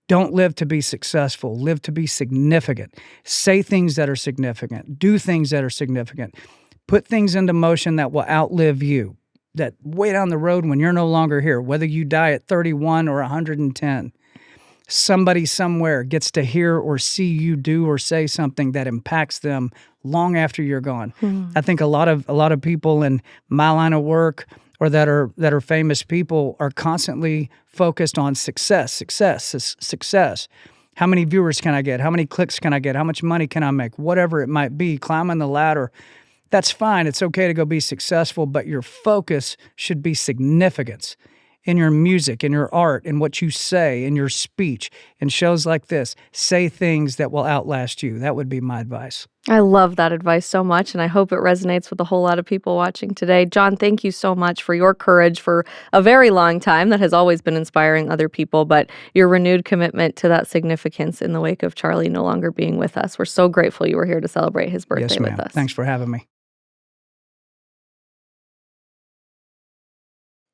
Don't live to be successful. Live to be significant. Say things that are significant. Do things that are significant. Put things into motion that will outlive you, that way down the road when you're no longer here, whether you die at 31 or 110, somebody somewhere gets to hear or see you do or say something that impacts them long after you're gone. I think a lot of people in my line of work or that are famous people are constantly focused on success. How many viewers can I get? How many clicks can I get? How much money can I make? Whatever it might be, climbing the ladder. That's fine. It's okay to go be successful, but your focus should be significance in your music, in your art, in what you say, in your speech. In shows like this, say things that will outlast you. That would be my advice. I love that advice so much, and I hope it resonates with a whole lot of people watching today. John, thank you so much for your courage for a very long time that has always been inspiring other people, but your renewed commitment to that significance in the wake of Charlie no longer being with us. We're so grateful you were here to celebrate his birthday Yes, ma'am. with us. Thanks for having me.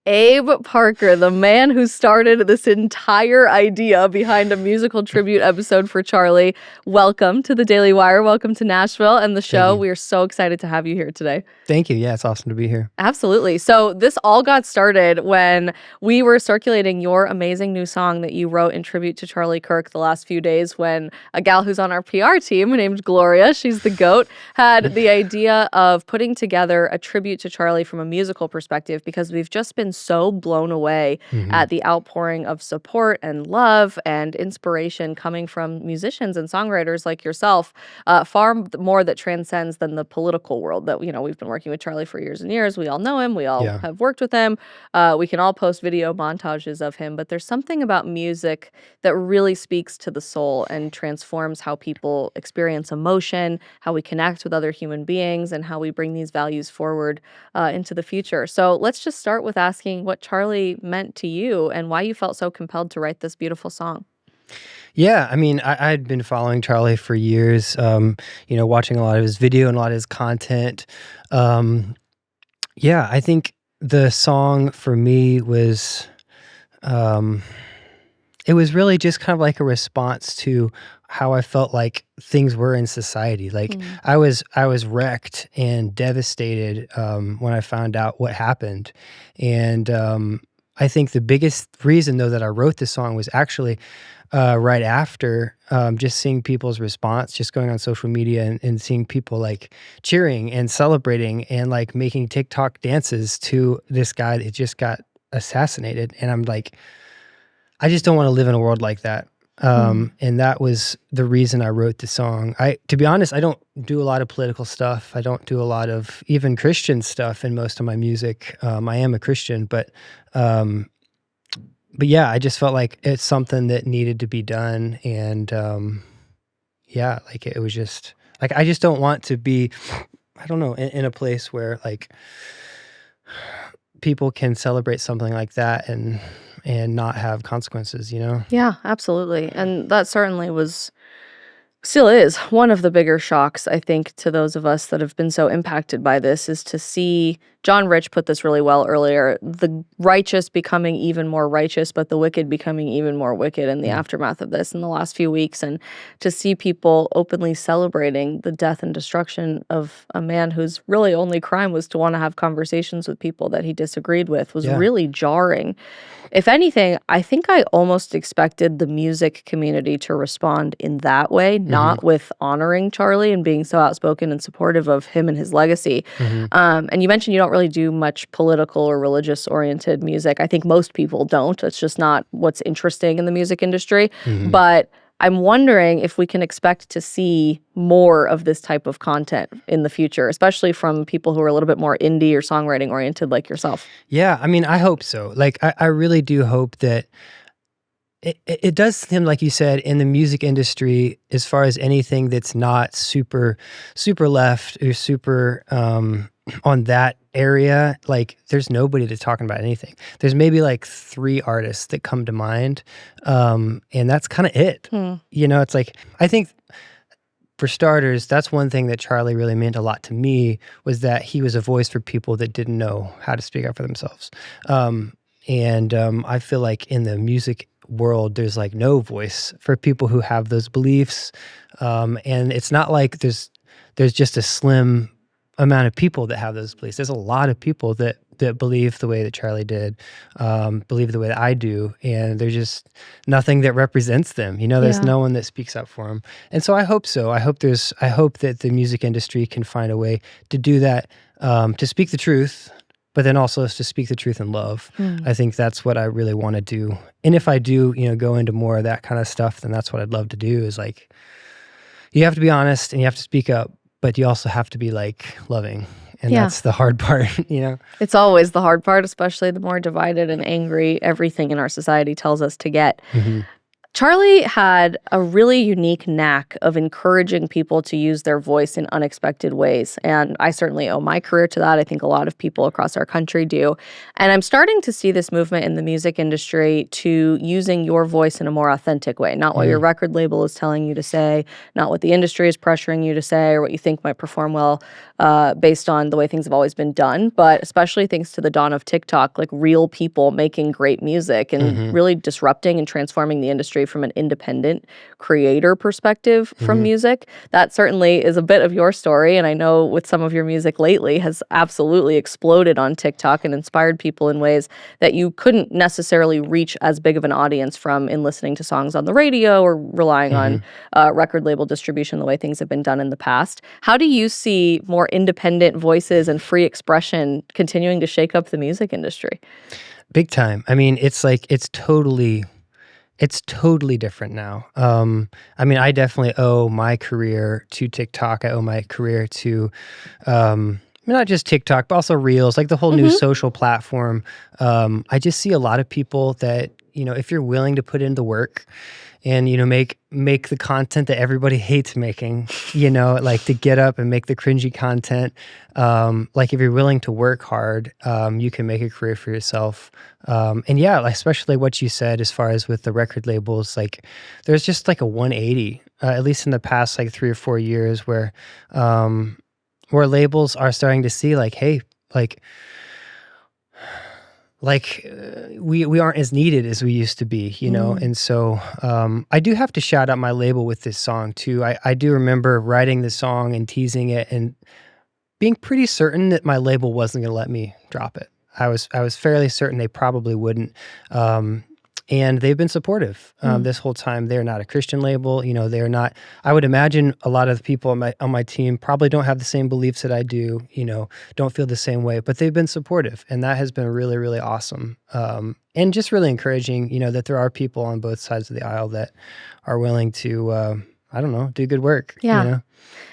Abe Parker, the man who started this entire idea behind a musical tribute episode for Charlie. Welcome to the Daily Wire. Welcome to Nashville and the show. We are so excited to have you here today. Thank you. Yeah, it's awesome to be here. Absolutely. So this all got started when we were circulating your amazing new song that you wrote in tribute to Charlie Kirk the last few days, when a gal who's on our PR team named Gloria, she's the GOAT, had the idea of putting together a tribute to Charlie from a musical perspective, because we've just been so blown away at the outpouring of support and love and inspiration coming from musicians and songwriters like yourself, far more that transcends than the political world that, we've been working with Charlie for years and years. We all know him. We all have worked with him. We can all post video montages of him, but there's something about music that really speaks to the soul and transforms how people experience emotion, how we connect with other human beings, and how we bring these values forward into the future. So let's just start with asking what Charlie meant to you and why you felt so compelled to write this beautiful song. Yeah, I mean, I'd been following Charlie for years, watching a lot of his video and a lot of his content. Yeah, I think the song for me was, it was really just kind of like a response to how I felt like things were in society. Like I was wrecked and devastated when I found out what happened. And I think the biggest reason, though, that I wrote this song was actually right after just seeing people's response, just going on social media and seeing people like cheering and celebrating and like making TikTok dances to this guy that just got assassinated. And I'm like, I just don't want to live in a world like that. And that was the reason I wrote the song. To be honest, I don't do a lot of political stuff. I don't do a lot of even Christian stuff in most of my music. I am a Christian, but yeah, I just felt like it's something that needed to be done. And yeah, like it was just like, I just don't want to be, I don't know, in a place where like people can celebrate something like that and not have consequences, Yeah, absolutely. And that certainly still is one of the bigger shocks, I think, to those of us that have been so impacted by this, is to see, John Rich put this really well earlier, the righteous becoming even more righteous, but the wicked becoming even more wicked in the aftermath of this in the last few weeks. And to see people openly celebrating the death and destruction of a man whose really only crime was to want to have conversations with people that he disagreed with was really jarring. If anything, I think I almost expected the music community to respond in that way, not with honoring Charlie and being so outspoken and supportive of him and his legacy. And you mentioned you don't really do much political or religious-oriented music. I think most people don't. It's just not what's interesting in the music industry. But I'm wondering if we can expect to see more of this type of content in the future, especially from people who are a little bit more indie or songwriting oriented like yourself. Yeah, I mean, I hope so. Like, I really do hope that it does seem, like you said, in the music industry, as far as anything that's not super left or super on that area, like there's nobody that's talking about anything. There's maybe like 3 artists that come to mind, and that's kind of it. It's like, I think for starters, that's one thing that Charlie really meant a lot to me, was that he was a voice for people that didn't know how to speak up for themselves. I feel like in the music world, there's like no voice for people who have those beliefs. And it's not like there's just a slim amount of people that have those beliefs. There's a lot of people that believe the way that Charlie did, believe the way that I do, and there's just nothing that represents them. There's no one that speaks up for them. And so I hope so. I hope that the music industry can find a way to do that, to speak the truth, but then also to speak the truth in love. Mm. I think that's what I really want to do. And if I do, go into more of that kind of stuff, then that's what I'd love to do is like, you have to be honest and you have to speak up, but you also have to be like loving. And Yeah. that's the hard part, It's always the hard part, especially the more divided and angry everything in our society tells us to get. Mhm. Charlie had a really unique knack of encouraging people to use their voice in unexpected ways. And I certainly owe my career to that. I think a lot of people across our country do. And I'm starting to see this movement in the music industry to using your voice in a more authentic way. Not what your record label is telling you to say, not what the industry is pressuring you to say, or what you think might perform well based on the way things have always been done. But especially thanks to the dawn of TikTok, like real people making great music and really disrupting and transforming the industry from an independent creator perspective from music. That certainly is a bit of your story. And I know with some of your music lately has absolutely exploded on TikTok and inspired people in ways that you couldn't necessarily reach as big of an audience from in listening to songs on the radio or relying on record label distribution the way things have been done in the past. How do you see more independent voices and free expression continuing to shake up the music industry? Big time. I mean, it's totally different now. I definitely owe my career to TikTok. I owe my career to not just TikTok, but also Reels, like the whole new social platform. I just see a lot of people that, if you're willing to put in the work and, make the content that everybody hates making, like to get up and make the cringy content. Like if you're willing to work hard, you can make a career for yourself. And yeah, like especially what you said as far as with the record labels, like there's just like a 180, at least in the past like 3 or 4 years where labels are starting to see like, hey, we aren't as needed as we used to be, And so I do have to shout out my label with this song too. I do remember writing this song and teasing it and being pretty certain that my label wasn't going to let me drop it. I was fairly certain they probably wouldn't. And they've been supportive this whole time. They're not a Christian label, they're not. I would imagine a lot of the people on my team probably don't have the same beliefs that I do, don't feel the same way, but they've been supportive, and that has been really, really awesome. And just really encouraging, that there are people on both sides of the aisle that are willing to, do good work. Yeah.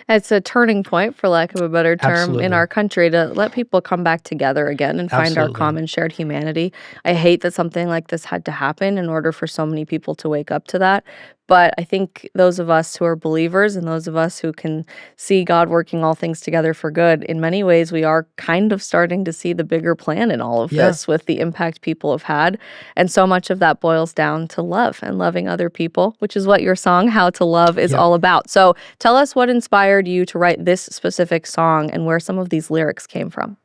It's a turning point, for lack of a better term, Absolutely. in our country to let people come back together again and find our Absolutely. common shared humanity. I hate that something like this had to happen in order for so many people to wake up to that. But I think those of us who are believers and those of us who can see God working all things together for good, in many ways, we are kind of starting to see the bigger plan in all of this with the impact people have had. And so much of that boils down to love and loving other people, which is what your song, How to Love, is all about. So tell us what inspired you to write this specific song and where some of these lyrics came from.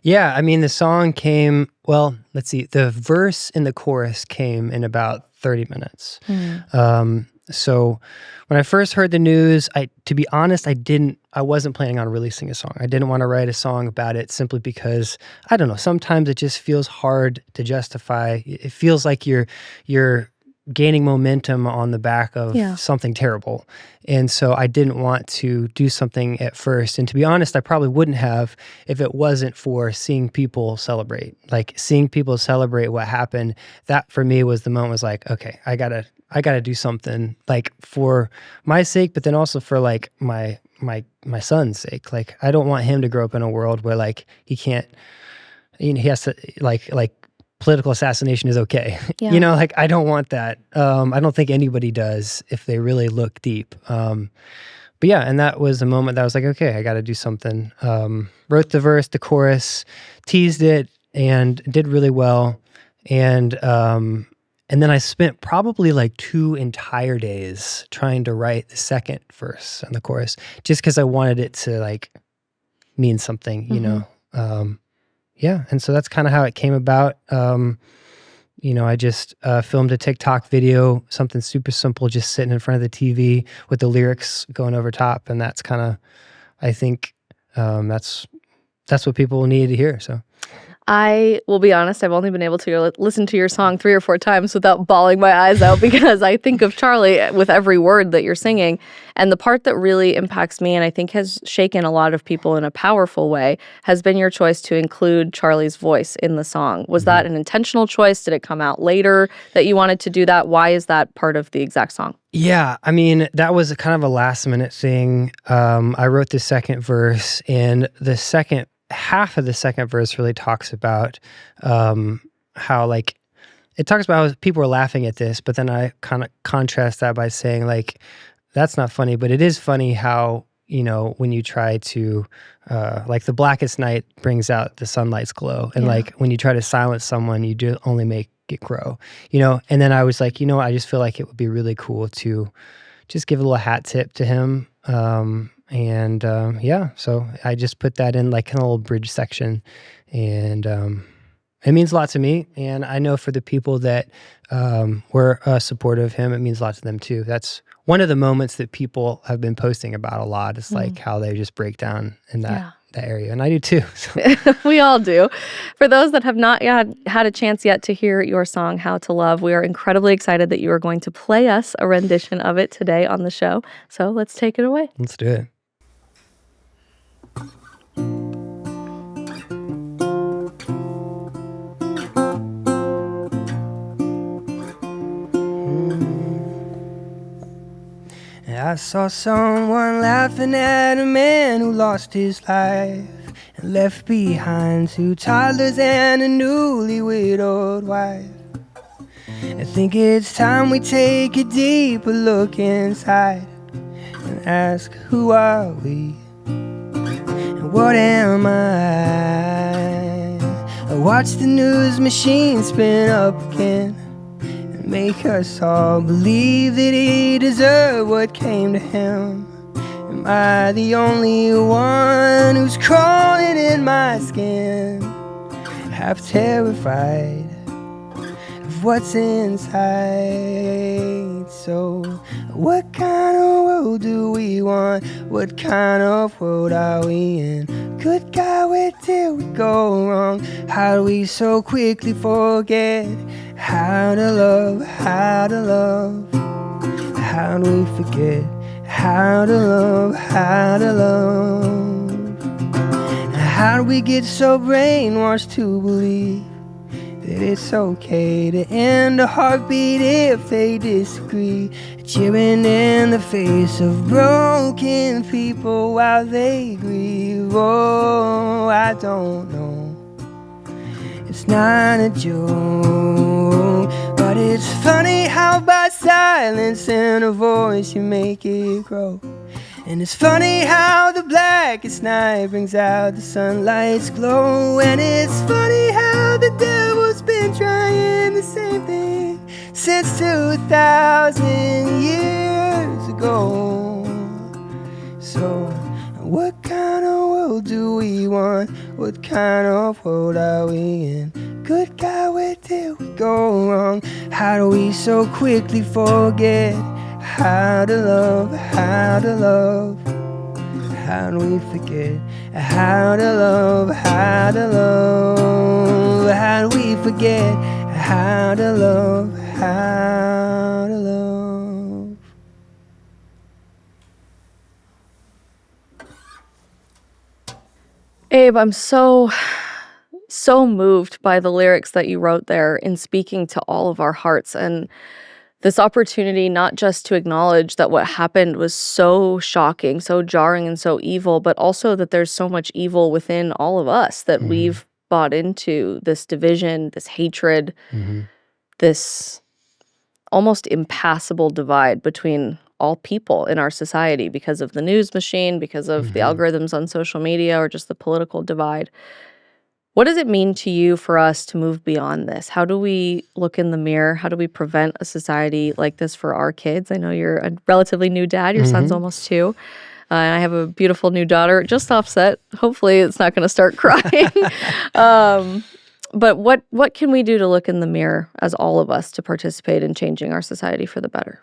Yeah, the song came, let's see, the verse and the chorus came in about 30 minutes. So when I first heard the news, to be honest, I wasn't planning on releasing a song. I didn't want to write a song about it simply because, I don't know, sometimes it just feels hard to justify. It feels like you're gaining momentum on the back of something terrible. And so I didn't want to do something at first. And to be honest, I probably wouldn't have if it wasn't for seeing people celebrate. Like seeing people celebrate what happened, that for me was the moment was like, okay, I gotta do something like for my sake, but then also for like my son's sake. Like I don't want him to grow up in a world where like he can't, he has to like political assassination is okay. Yeah. I don't want that. I don't think anybody does if they really look deep. But yeah, and that was a moment that I was like, okay, I got to do something. Wrote the verse, the chorus, teased it, and did really well. And then I spent probably like 2 entire days trying to write the second verse and the chorus, just because I wanted it to like mean something, Yeah, and so that's kind of how it came about. I just filmed a TikTok video, something super simple, just sitting in front of the TV with the lyrics going over top, and that's kind of, I think, that's what people need to hear. So, I will be honest, I've only been able to listen to your song 3 or 4 times without bawling my eyes out because I think of Charlie with every word that you're singing. And the part that really impacts me and I think has shaken a lot of people in a powerful way has been your choice to include Charlie's voice in the song. Was that an intentional choice? Did it come out later that you wanted to do that? Why is that part of the exact song? Yeah, I mean, that was kind of a last minute thing. I wrote the second verse, and the second half of the second verse really talks about how, like, it talks about how people are laughing at this, but then I kind of contrast that by saying, like, that's not funny, but it is funny how, you know, when you try to, like, the blackest night brings out the sunlight's glow. And like, when you try to silence someone, you do only make it grow, you know? And then I was like, you know, I just feel like it would be really cool to just give a little hat tip to him. Yeah, so I just put that in like a little bridge section, and it means a lot to me. And I know for the people that were supportive of him, it means a lot to them too. That's one of the moments that people have been posting about a lot. Is like how they just break down in that area, and I do too. So. We all do. For those that have not yet had a chance yet to hear your song, How to Love, we are incredibly excited that you are going to play us a rendition of it today on the show. So let's take it away. Let's do it. I saw someone laughing at a man who lost his life and left behind 2 toddlers and a newly widowed wife. I think it's time we take a deeper look inside and ask, who are we and what am I? I watch the news machine spin up again, make us all believe that he deserved what came to him. Am I the only one who's crawling in my skin, half terrified of what's inside? So what kind of world do we want? What kind of world are we in? Good God, where did we go wrong? How do we so quickly forget how to love, how to love? How do we forget how to love, how to love? How do we get so brainwashed to believe that it's okay to end a heartbeat if they disagree? Cheering in the face of broken people while they grieve. Oh, I don't know. It's not a joke, but it's funny how by silence and a voice you make it grow. And it's funny how the blackest night brings out the sunlight's glow. And it's funny how the devil's been trying the same thing since 2,000 years ago. So what kind of world do we want? What kind of world are we in? Good God, where did we go wrong? How do we so quickly forget how to love, how to love? How do we forget how to love, how to love? How do we forget how to love, how to love? Abe, I'm so moved by the lyrics that you wrote there in speaking to all of our hearts, and this opportunity not just to acknowledge that what happened was so shocking, so jarring, and so evil, but also that there's so much evil within all of us, that we've bought into this division, this hatred, this almost impassable divide between all people in our society because of the news machine, because of the algorithms on social media, or just the political divide. What does it mean to you for us to move beyond this? How do we look in the mirror? How do we prevent a society like this for our kids? I know you're a relatively new dad. Your son's almost 2. And I have a beautiful new daughter, just offset. Hopefully it's not going to start crying. But what can we do to look in the mirror as all of us to participate in changing our society for the better?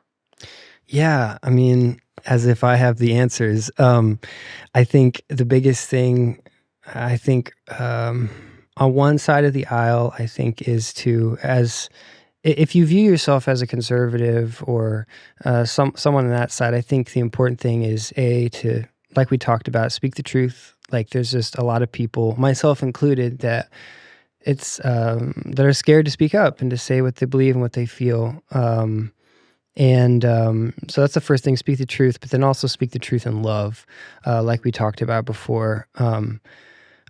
Yeah, I mean, as if I have the answers. I think the biggest thing, on one side of the aisle, I think, is to, as if you view yourself as a conservative or someone on that side, I think the important thing is to, like we talked about, speak the truth. Like there's just a lot of people, myself included, that that are scared to speak up and to say what they believe and what they feel. So that's the first thing, speak the truth, but then also speak the truth in love, like we talked about before.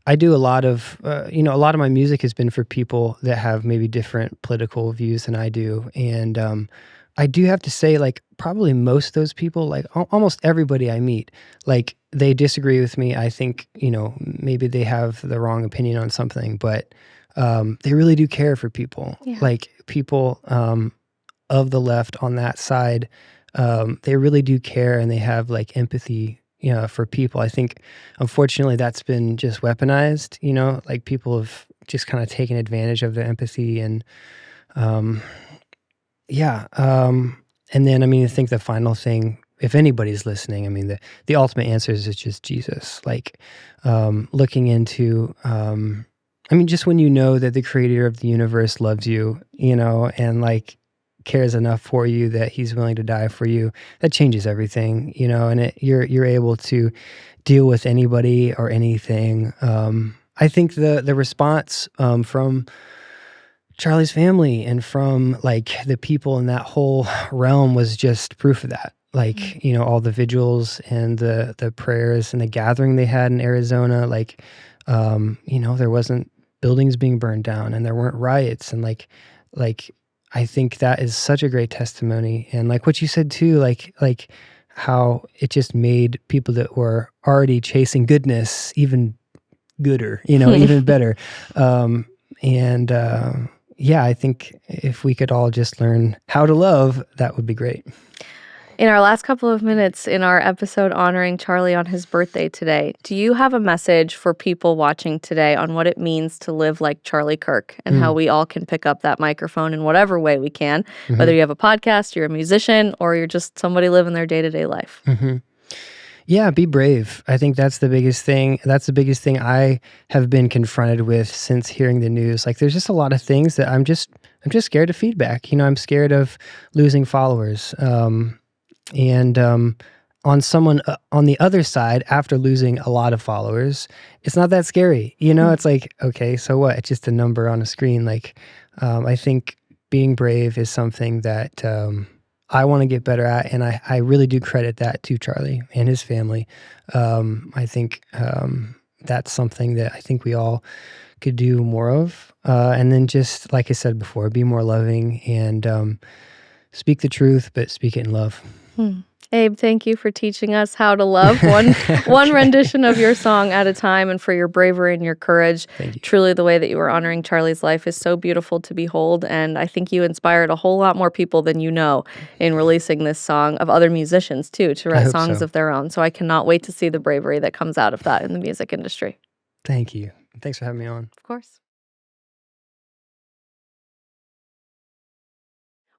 I do a lot of my music has been for people that have maybe different political views than I do. And I do have to say, like, probably most of those people, like almost everybody I meet, like they disagree with me. I think, maybe they have the wrong opinion on something, but they really do care for people. Yeah. Like people of the left on that side, they really do care, and they have like empathy for people. I think, unfortunately, that's been just weaponized, like people have just kind of taken advantage of the empathy. And and then, I think the final thing, if anybody's listening, the ultimate answer is it's just Jesus. Like looking into, just when you know that the creator of the universe loves you, and like cares enough for you that he's willing to die for you, that changes everything, and you're able to deal with anybody or anything. I think the response from Charlie's family and from like the people in that whole realm was just proof of that. Like, all the vigils and the prayers and the gathering they had in Arizona, like, there wasn't buildings being burned down and there weren't riots, and like I think that is such a great testimony. And like what you said too, like how it just made people that were already chasing goodness even gooder, even better. I think if we could all just learn how to love, that would be great. In our last couple of minutes in our episode honoring Charlie on his birthday today, do you have a message for people watching today on what it means to live like Charlie Kirk and how we all can pick up that microphone in whatever way we can, whether you have a podcast, you're a musician, or you're just somebody living their day-to-day life? Yeah, be brave. I think that's the biggest thing. That's the biggest thing I have been confronted with since hearing the news. Like, there's just a lot of things that I'm just scared of feedback. I'm scared of losing followers. On someone on the other side, after losing a lot of followers, it's not that scary. It's like, okay, so what? It's just a number on a screen. Like, I think being brave is something that I want to get better at, and I really do credit that to Charlie and his family. I think that's something that I think we all could do more of. And then just, like I said before, be more loving and speak the truth, but speak it in love. Abe, thank you for teaching us how to love one rendition of your song at a time, and for your bravery and your courage. Thank you. Truly, the way that you were honoring Charlie's life is so beautiful to behold, and I think you inspired a whole lot more people than you know in releasing this song, of other musicians too, to write songs of their own. So I cannot wait to see the bravery that comes out of that in the music industry. Thank you. Thanks for having me on. Of course.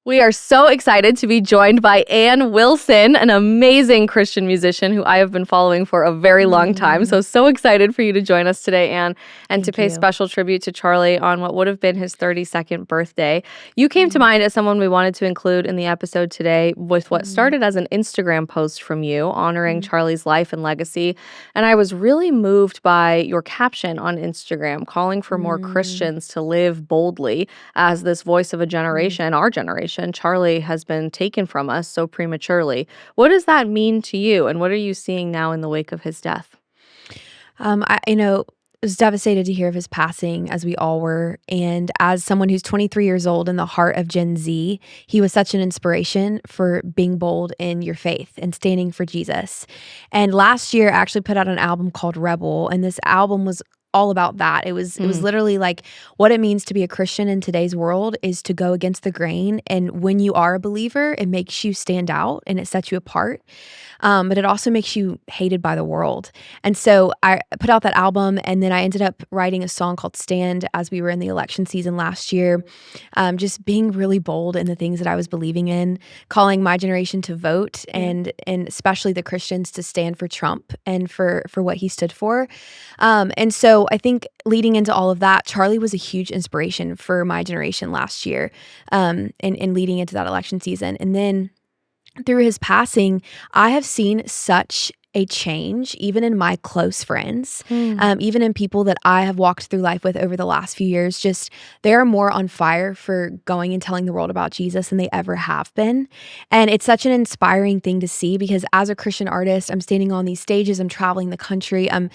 We are so excited to be joined by Ann Wilson, an amazing Christian musician who I have been following for a very long time. So excited for you to join us today, Ann, and to pay special tribute to Charlie on what would have been his 32nd birthday. You came to mind as someone we wanted to include in the episode today with what started as an Instagram post from you honoring Charlie's life and legacy. And I was really moved by your caption on Instagram calling for more Christians to live boldly as this voice of a generation, our generation. Charlie has been taken from us so prematurely. What does that mean to you, and what are you seeing now in the wake of his death? I was devastated to hear of his passing, as we all were. And as someone who's 23 years old in the heart of Gen Z, he was such an inspiration for being bold in your faith and standing for Jesus. And last year, I actually put out an album called Rebel, and this album was all about that. It was literally like what it means to be a Christian in today's world is to go against the grain. And when you are a believer, it makes you stand out and it sets you apart. but it also makes you hated by the world. And so I put out that album, and then I ended up writing a song called Stand as we were in the election season last year, just being really bold in the things that I was believing in, calling my generation to vote, and especially the Christians to stand for Trump and for what he stood for. And so I think leading into all of that, Charlie was a huge inspiration for my generation last year, and leading into that election season. And then through his passing, I have seen such a change, even in my close friends, even in people that I have walked through life with over the last few years. Just they are more on fire for going and telling the world about Jesus than they ever have been. And it's such an inspiring thing to see, because as a Christian artist, I'm standing on these stages, I'm traveling the country, I'm,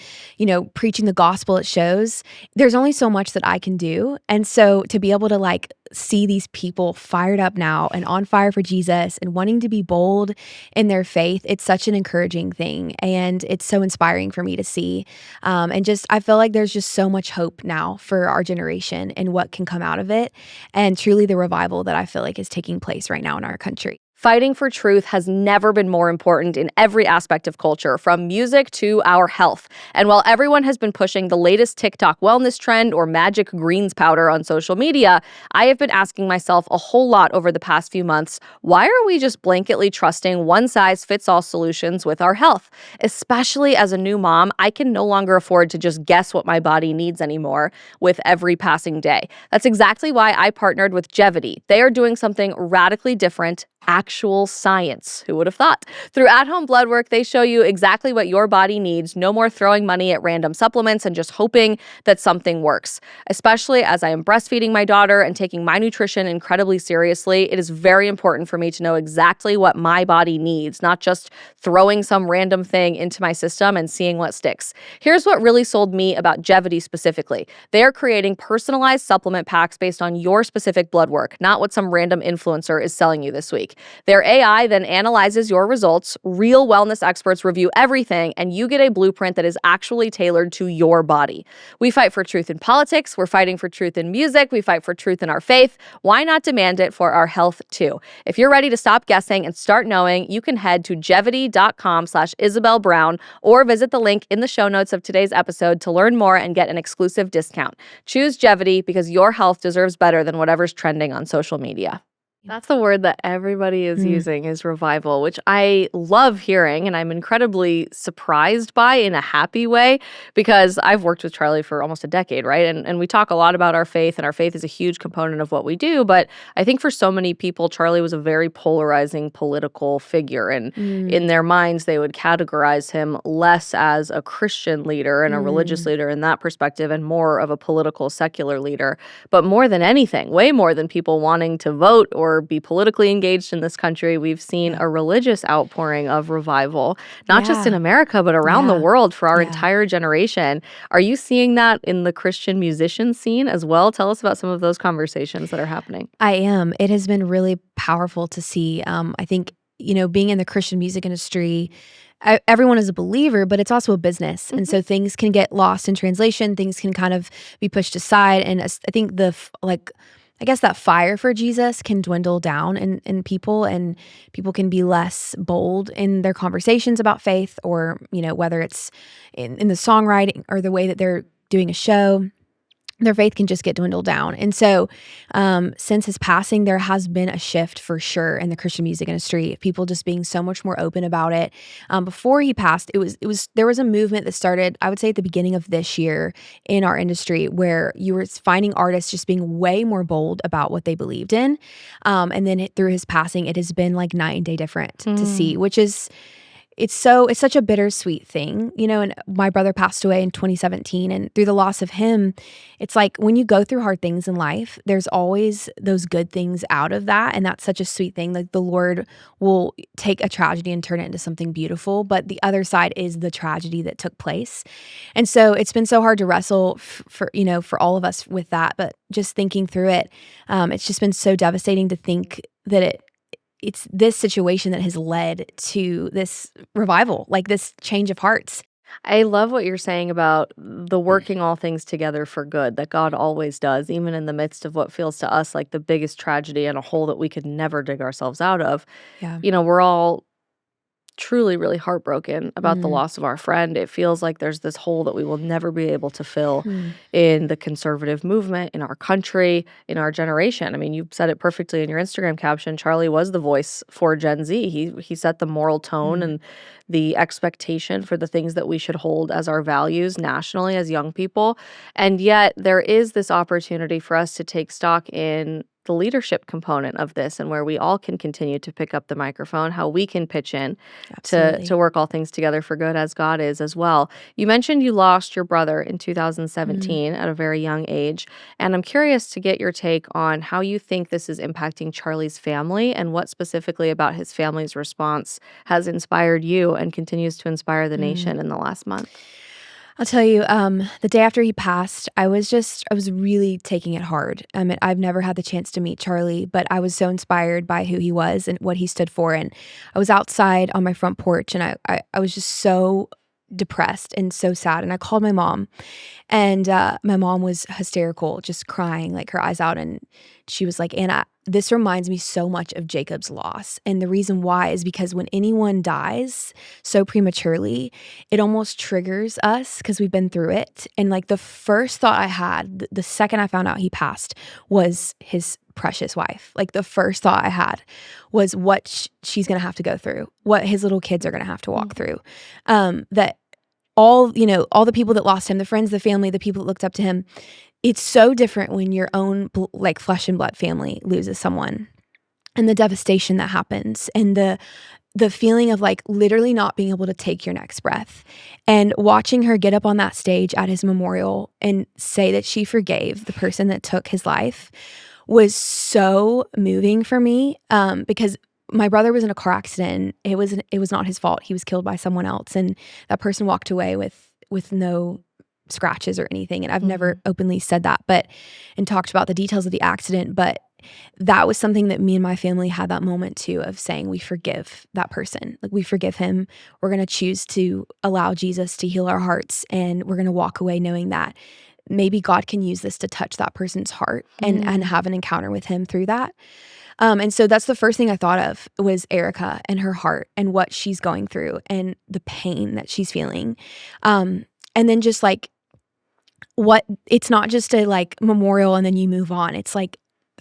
preaching the gospel at shows. There's only so much that I can do. And so to be able to see these people fired up now and on fire for Jesus and wanting to be bold in their faith, it's such an encouraging thing. And it's so inspiring for me to see. And I feel like there's just so much hope now for our generation and what can come out of it. And truly the revival that I feel like is taking place right now in our country. Fighting for truth has never been more important in every aspect of culture, from music to our health. And while everyone has been pushing the latest TikTok wellness trend or magic greens powder on social media, I have been asking myself a whole lot over the past few months, why are we just blanketly trusting one-size-fits-all solutions with our health? Especially as a new mom, I can no longer afford to just guess what my body needs anymore with every passing day. That's exactly why I partnered with Jevity. They are doing something radically different, actual science. Who would have thought? Through at-home blood work, they show you exactly what your body needs. No more throwing money at random supplements and just hoping that something works. Especially as I am breastfeeding my daughter and taking my nutrition incredibly seriously, it is very important for me to know exactly what my body needs, not just throwing some random thing into my system and seeing what sticks. Here's what really sold me about Jevity specifically. They are creating personalized supplement packs based on your specific blood work, not what some random influencer is selling you this week. Their AI then analyzes your results, real wellness experts review everything, and you get a blueprint that is actually tailored to your body. We fight for truth in politics, we're fighting for truth in music, we fight for truth in our faith. Why not demand it for our health too? If you're ready to stop guessing and start knowing, you can head to jevity.com/Isabel Brown or visit the link in the show notes of today's episode to learn more and get an exclusive discount. Choose Jevity because your health deserves better than whatever's trending on social media. That's the word that everybody is using, is revival, which I love hearing, and I'm incredibly surprised by in a happy way, because I've worked with Charlie for almost a decade, right? And we talk a lot about our faith, and our faith is a huge component of what we do. But I think for so many people, Charlie was a very polarizing political figure, and in their minds, they would categorize him less as a Christian leader and a religious leader in that perspective, and more of a political, secular leader. But more than anything, way more than people wanting to vote or be politically engaged in this country, we've seen a religious outpouring of revival, not just in America, but around the world for our entire generation. Are you seeing that in the Christian musician scene as well? Tell us about some of those conversations that are happening. I am. It has been really powerful to see. I think, being in the Christian music industry, everyone is a believer, but it's also a business. And so things can get lost in translation. Things can kind of be pushed aside. And I think I guess that fire for Jesus can dwindle down in people, and people can be less bold in their conversations about faith, or, whether it's in the songwriting or the way that they're doing a show. Their faith can just get dwindled down. And so since his passing, there has been a shift for sure in the Christian music industry, people just being so much more open about it. Before he passed, there was a movement that started, I would say, at the beginning of this year in our industry, where you were finding artists just being way more bold about what they believed in. And then through his passing, it has been like night and day different to see, which is... It's such a bittersweet thing, and my brother passed away in 2017, and through the loss of him, it's like when you go through hard things in life, there's always those good things out of that, and that's such a sweet thing. Like, the Lord will take a tragedy and turn it into something beautiful, but the other side is the tragedy that took place. And so it's been so hard to wrestle for all of us with that, but just thinking through it, it's just been so devastating to think that it's this situation that has led to this revival, like this change of hearts. I love what you're saying about the working all things together for good, that God always does, even in the midst of what feels to us like the biggest tragedy and a hole that we could never dig ourselves out of. Yeah. We're all truly, really heartbroken about the loss of our friend. It feels like there's this hole that we will never be able to fill in the conservative movement, in our country, in our generation. I mean, you said it perfectly in your Instagram caption. Charlie was the voice for Gen Z. He set the moral tone and the expectation for the things that we should hold as our values nationally as young people. And yet there is this opportunity for us to take stock in the leadership component of this, and where we all can continue to pick up the microphone, how we can pitch in to work all things together for good as God is as well. You mentioned you lost your brother in 2017 at a very young age, and I'm curious to get your take on how you think this is impacting Charlie's family, and what specifically about his family's response has inspired you and continues to inspire the nation in the last month. I'll tell you, the day after he passed, I was really taking it hard. I mean, I've never had the chance to meet Charlie, but I was so inspired by who he was and what he stood for. And I was outside on my front porch, and I was just so depressed and so sad. And I called my mom, and my mom was hysterical, just crying, like her eyes out. And she was like, Anna, this reminds me so much of Jacob's loss. And the reason why is because when anyone dies so prematurely, it almost triggers us because we've been through it. And like the first thought I had, the second I found out he passed, was his precious wife. Like the first thought I had was what she's going to have to go through, what his little kids are going to have to walk through. That all the people that lost him, the friends, the family, the people that looked up to him, it's so different when your own like flesh and blood family loses someone, and the devastation that happens, and the feeling of like literally not being able to take your next breath. And watching her get up on that stage at his memorial and say that she forgave the person that took his life was so moving for me, because my brother was in a car accident. It was not his fault. He was killed by someone else, and that person walked away with no scratches or anything. And I've never openly said that, and talked about the details of the accident, but that was something that me and my family had that moment too, of saying we forgive that person. Like we forgive him. We're going to choose to allow Jesus to heal our hearts, and we're going to walk away knowing that maybe God can use this to touch that person's heart and have an encounter with him through that. And so that's the first thing I thought of, was Erica and her heart and what she's going through and the pain that she's feeling. And then just like it's not just a like memorial and then you move on. It's like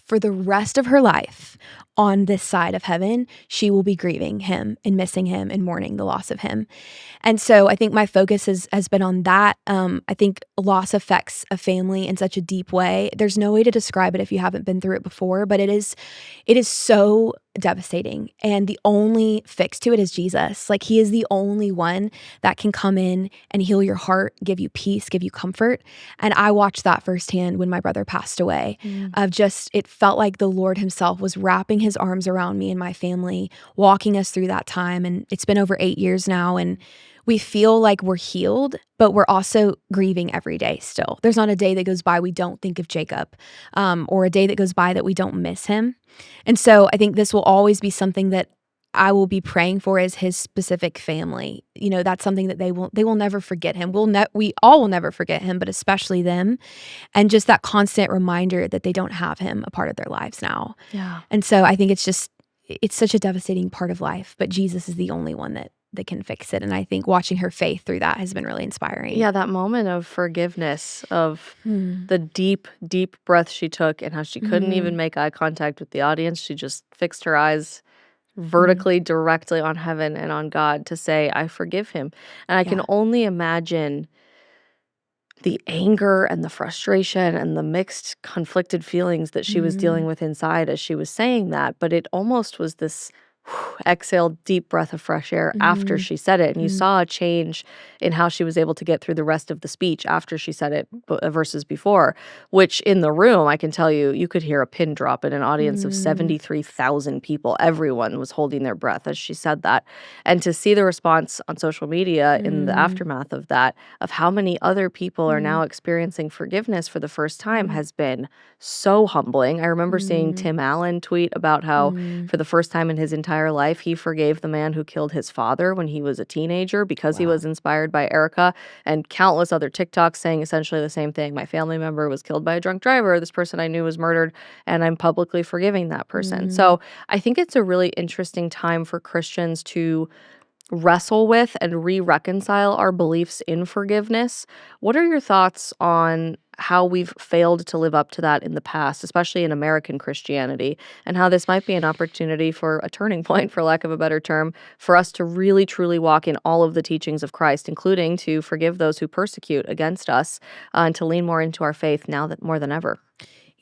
for the rest of her life on this side of heaven, she will be grieving him and missing him and mourning the loss of him. And so I think my focus has been on that. I think loss affects a family in such a deep way. There's no way to describe it if you haven't been through it before, but it is so devastating. And the only fix to it is Jesus. Like he is the only one that can come in and heal your heart, give you peace, give you comfort. And I watched that firsthand when my brother passed away. It felt like the Lord himself was wrapping his arms around me and my family, walking us through that time. And it's been over 8 years now, and we feel like we're healed, but we're also grieving every day still. There's not a day that goes by we don't think of Jacob, or a day that goes by that we don't miss him. And so I think this will always be something that I will be praying for, as his specific family. You know, that's something that they will never forget him. We all will never forget him, but especially them. And just that constant reminder that they don't have him a part of their lives now. Yeah. And so I think it's such a devastating part of life, but Jesus is the only one that can fix it. And I think watching her faith through that has been really inspiring. Yeah, that moment of forgiveness, of the deep, deep breath she took, and how she couldn't even make eye contact with the audience. She just fixed her eyes vertically, directly on heaven and on God to say, I forgive him. And I can only imagine the anger and the frustration and the mixed, conflicted feelings that she was dealing with inside as she was saying that. But it almost was this exhale, deep breath of fresh air after she said it. And you saw a change in how she was able to get through the rest of the speech after she said it versus before, which in the room, I can tell you, you could hear a pin drop in an audience of 73,000 people. Everyone was holding their breath as she said that. And to see the response on social media in the aftermath of that, of how many other people are now experiencing forgiveness for the first time, has been so humbling. I remember seeing Tim Allen tweet about how for the first time in his entire life, he forgave the man who killed his father when he was a teenager because he was inspired by Erica, and countless other TikToks saying essentially the same thing. My family member was killed by a drunk driver. This person I knew was murdered, and I'm publicly forgiving that person. So I think it's a really interesting time for Christians to wrestle with and re-reconcile our beliefs in forgiveness. What are your thoughts on how we've failed to live up to that in the past, especially in American Christianity, and how this might be an opportunity for a turning point, for lack of a better term, for us to really truly walk in all of the teachings of Christ, including to forgive those who persecute against us, and to lean more into our faith now that more than ever?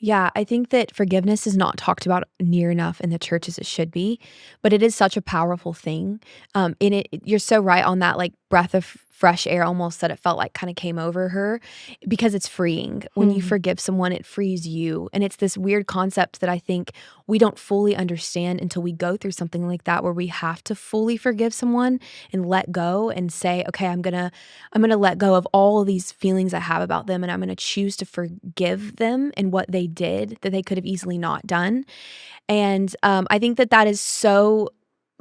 Yeah, I think that forgiveness is not talked about near enough in the church as it should be, but it is such a powerful thing. In it, you're so right on that, like breath of fresh air, almost that it felt like kind of came over her, because it's freeing. When you forgive someone, it frees you, and it's this weird concept that I think we don't fully understand until we go through something like that, where we have to fully forgive someone and let go and say, okay, I'm gonna let go of all of these feelings I have about them, and I'm gonna choose to forgive them and what they did that they could have easily not done. And I think that that is so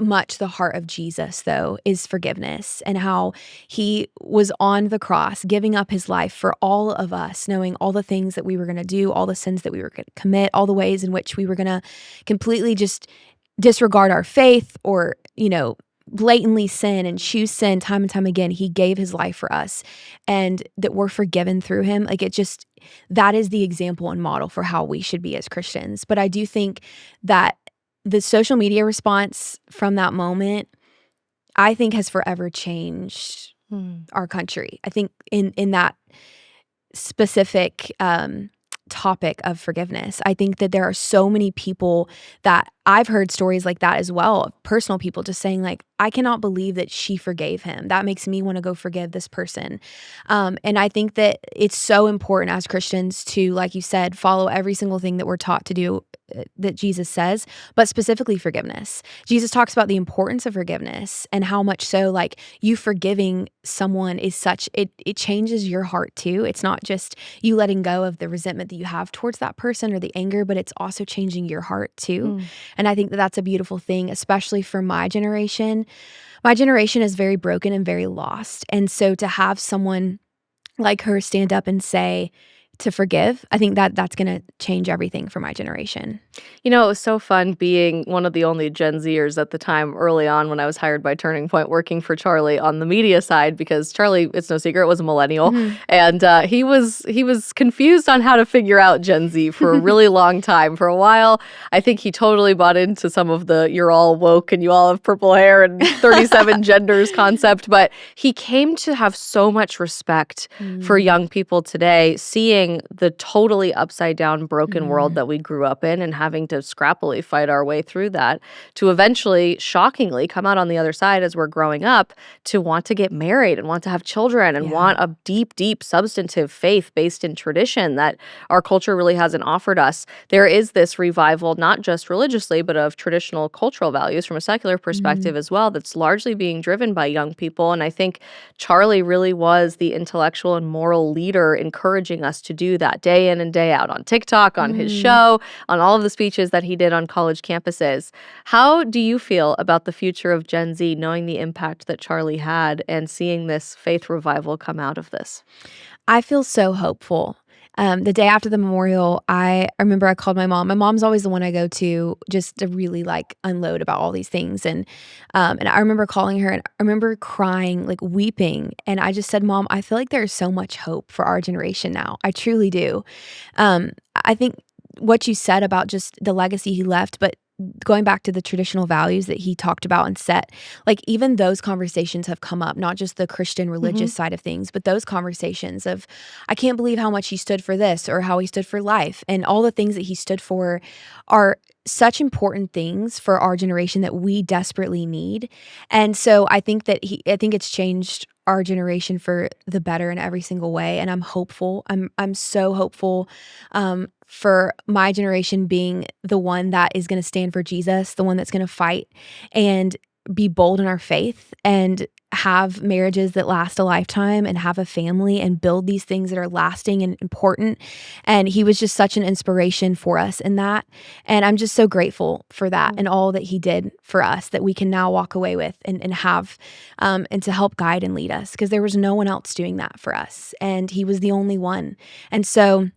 much the heart of Jesus, though, is forgiveness, and how he was on the cross giving up his life for all of us, knowing all the things that we were going to do, all the sins that we were going to commit, all the ways in which we were going to completely just disregard our faith, or, blatantly sin and choose sin time and time again. He gave his life for us, and that we're forgiven through him. Like, that is the example and model for how we should be as Christians. But I do think that the social media response from that moment, I think, has forever changed our country. I think in that specific topic of forgiveness, I think that there are so many people that I've heard stories like that as well, of personal people just saying, like, I cannot believe that she forgave him. That makes me want to go forgive this person. And I think that it's so important as Christians to, like you said, follow every single thing that we're taught to do, that Jesus says, but specifically forgiveness. Jesus talks about the importance of forgiveness, and how much so, like, you forgiving someone is it changes your heart too. It's not just you letting go of the resentment that you have towards that person or the anger, but it's also changing your heart too. And I think that that's a beautiful thing, especially for my generation. My generation is very broken and very lost. And so to have someone like her stand up and say, to forgive, I think that that's going to change everything for my generation. It was so fun being one of the only Gen Zers at the time, early on, when I was hired by Turning Point, working for Charlie on the media side, because Charlie, it's no secret, was a millennial, and he was confused on how to figure out Gen Z for a really long time. For a while, I think he totally bought into some of the "you're all woke and you all have purple hair and 37 genders" concept, but he came to have so much respect for young people today, seeing the totally upside down, broken world that we grew up in, and having to scrappily fight our way through that, to eventually, shockingly, come out on the other side as we're growing up to want to get married and want to have children and want a deep, deep, substantive faith based in tradition that our culture really hasn't offered us. There is this revival, not just religiously, but of traditional cultural values from a secular perspective as well, that's largely being driven by young people. And I think Charlie really was the intellectual and moral leader encouraging us to do that day in and day out, on TikTok, on his show, on all of the speeches that he did on college campuses. How do you feel about the future of Gen Z, knowing the impact that Charlie had and seeing this faith revival come out of this? I feel so hopeful. The day after the memorial, I remember I called my mom. My mom's always the one I go to just to really, like, unload about all these things. And I remember calling her, and I remember crying, like weeping. And I just said, Mom, I feel like there's so much hope for our generation now. I truly do. I think what you said about just the legacy he left, but going back to the traditional values that he talked about and set, like, even those conversations have come up, not just the Christian religious side of things, but those conversations of, I can't believe how much he stood for this, or how he stood for life, and all the things that he stood for are such important things for our generation that we desperately need. And so I think it's changed our generation for the better in every single way, and I'm hopeful. I'm so hopeful for my generation being the one that is going to stand for Jesus, the one that's going to fight and be bold in our faith, and have marriages that last a lifetime, and have a family, and build these things that are lasting and important. And he was just such an inspiration for us in that. And I'm just so grateful for that and all that he did for us, that we can now walk away with and have, and to help guide and lead us, because there was no one else doing that for us. And he was the only one. And so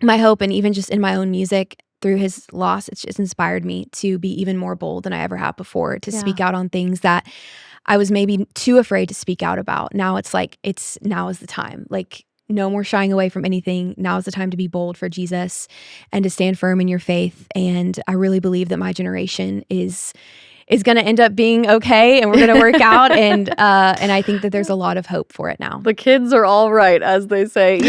my hope, and even just in my own music, through his loss, it's just inspired me to be even more bold than I ever have before, to speak out on things that I was maybe too afraid to speak out about. Now it's like, now is the time. Like, no more shying away from anything. Now is the time to be bold for Jesus and to stand firm in your faith. And I really believe that my generation is going to end up being okay, and we're going to work out. And I think that there's a lot of hope for it now. The kids are all right, as they say.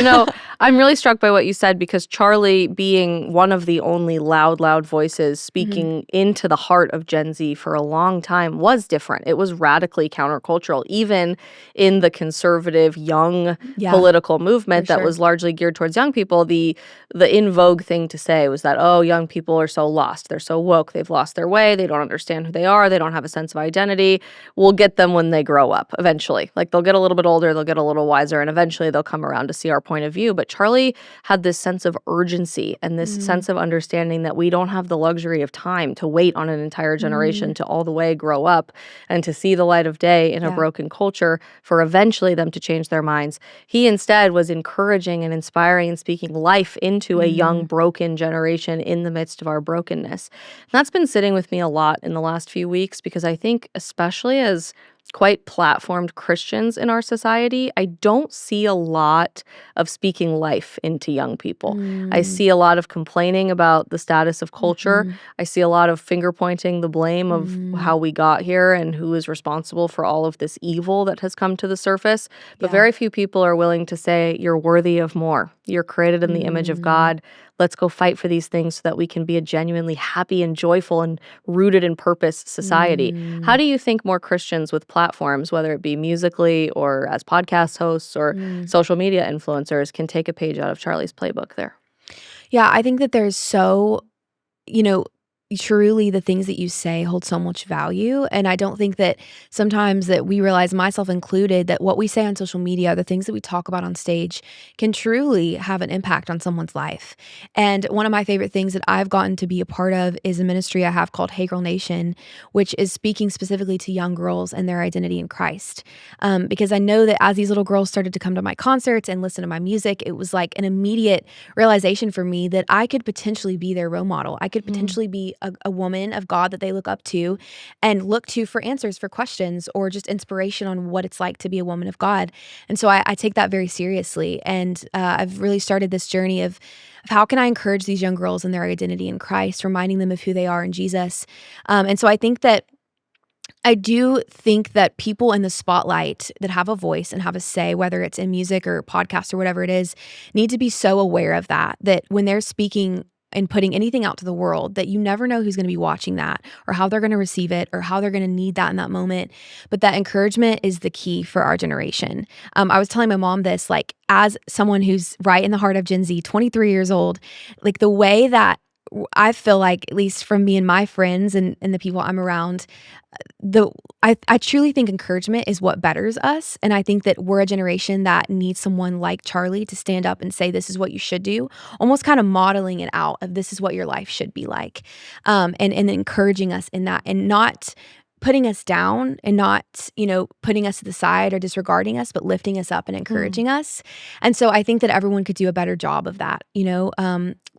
I'm really struck by what you said, because Charlie, being one of the only loud voices speaking into the heart of Gen Z for a long time, was different. It was radically countercultural, even in the conservative young political movement that was largely geared towards young people. The in vogue thing to say was that, oh, young people are so lost. They're so woke. They've lost their way. They don't understand who they are. They don't have a sense of identity. We'll get them when they grow up eventually. Like, they'll get a little bit older, they'll get a little wiser, and eventually they'll come around to see our point of view. But Charlie had this sense of urgency and this sense of understanding that we don't have the luxury of time to wait on an entire generation to all the way grow up and to see the light of day in a broken culture for eventually them to change their minds. He instead was encouraging and inspiring and speaking life into a young, broken generation in the midst of our brokenness. And that's been sitting with me a lot in the last few weeks, because I think, especially as quite platformed Christians in our society, I don't see a lot of speaking life into young people. I see a lot of complaining about the status of culture. I see a lot of finger pointing the blame of how we got here and who is responsible for all of this evil that has come to the surface. But very few people are willing to say, you're worthy of more. You're created in the image of God. Let's go fight for these things so that we can be a genuinely happy and joyful and rooted in purpose society. How do you think more Christians with platforms, whether it be musically or as podcast hosts or social media influencers, can take a page out of Charlie's playbook there? Yeah, I think that there's truly the things that you say hold so much value. And I don't think that sometimes that we realize, myself included, that what we say on social media, the things that we talk about on stage, can truly have an impact on someone's life. And one of my favorite things that I've gotten to be a part of is a ministry I have called Hey Girl Nation, which is speaking specifically to young girls and their identity in Christ. Because I know that as these little girls started to come to my concerts and listen to my music, it was like an immediate realization for me that I could potentially be their role model. I could potentially be a woman of God that they look up to and look to for answers for questions, or just inspiration on what it's like to be a woman of God. And so I take that very seriously. And I've really started this journey of how can I encourage these young girls in their identity in Christ, reminding them of who they are in Jesus. And so I do think that people in the spotlight that have a voice and have a say, whether it's in music or podcast or whatever it is, need to be so aware of that when they're speaking and putting anything out to the world, that you never know who's going to be watching that, or how they're going to receive it, or how they're going to need that in that moment. But that encouragement is the key for our generation. I was telling my mom this, like, as someone who's right in the heart of Gen Z, 23 years old, like, the way that I feel like, at least from me and my friends and the people I'm around, I truly think encouragement is what betters us. And I think that we're a generation that needs someone like Charlie to stand up and say, this is what you should do, almost kind of modeling it out of this is what your life should be like, and encouraging us in that, and not putting us down, and not, putting us to the side or disregarding us, but lifting us up and encouraging us. And so I think that everyone could do a better job of that.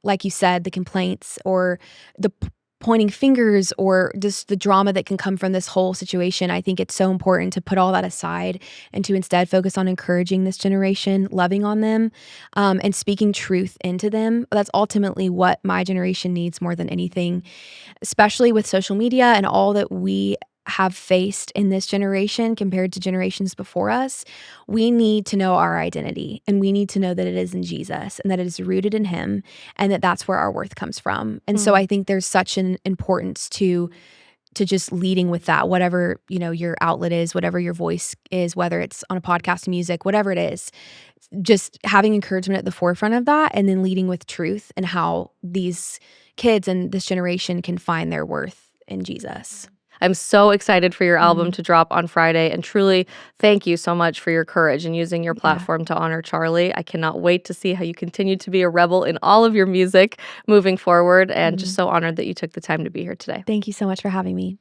Like you said, the complaints or the pointing fingers or just the drama that can come from this whole situation. I think it's so important to put all that aside and to instead focus on encouraging this generation, loving on them, and speaking truth into them. That's ultimately what my generation needs more than anything, especially with social media and all that we have faced in this generation compared to generations before us. We need to know our identity, and we need to know that it is in Jesus, and that it is rooted in Him, and that that's where our worth comes from. And so I think there's such an importance to just leading with that, whatever, your outlet is, whatever your voice is, whether it's on a podcast, music, whatever it is, just having encouragement at the forefront of that, and then leading with truth and how these kids and this generation can find their worth in Jesus. I'm so excited for your album to drop on Friday, and truly thank you so much for your courage and using your platform to honor Charlie. I cannot wait to see how you continue to be a rebel in all of your music moving forward, and just so honored that you took the time to be here today. Thank you so much for having me.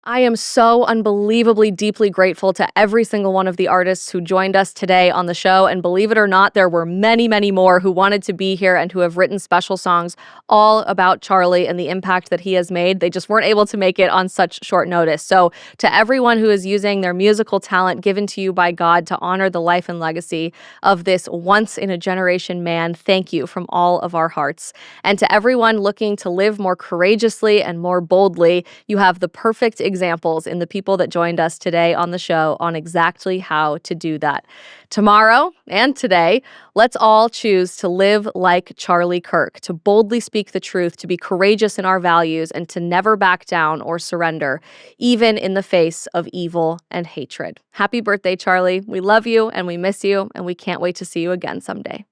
I am so unbelievably deeply grateful to every single one of the artists who joined us today on the show. And believe it or not, there were many, many more who wanted to be here and who have written special songs all about Charlie and the impact that he has made. They just weren't able to make it on such short notice. So to everyone who is using their musical talent given to you by God to honor the life and legacy of this once-in-a-generation man, thank you from all of our hearts. And to everyone looking to live more courageously and more boldly, you have the perfect examples in the people that joined us today on the show on exactly how to do that. Tomorrow and today, let's all choose to live like Charlie Kirk, to boldly speak the truth, to be courageous in our values, and to never back down or surrender, even in the face of evil and hatred. Happy birthday, Charlie. We love you and we miss you, and we can't wait to see you again someday.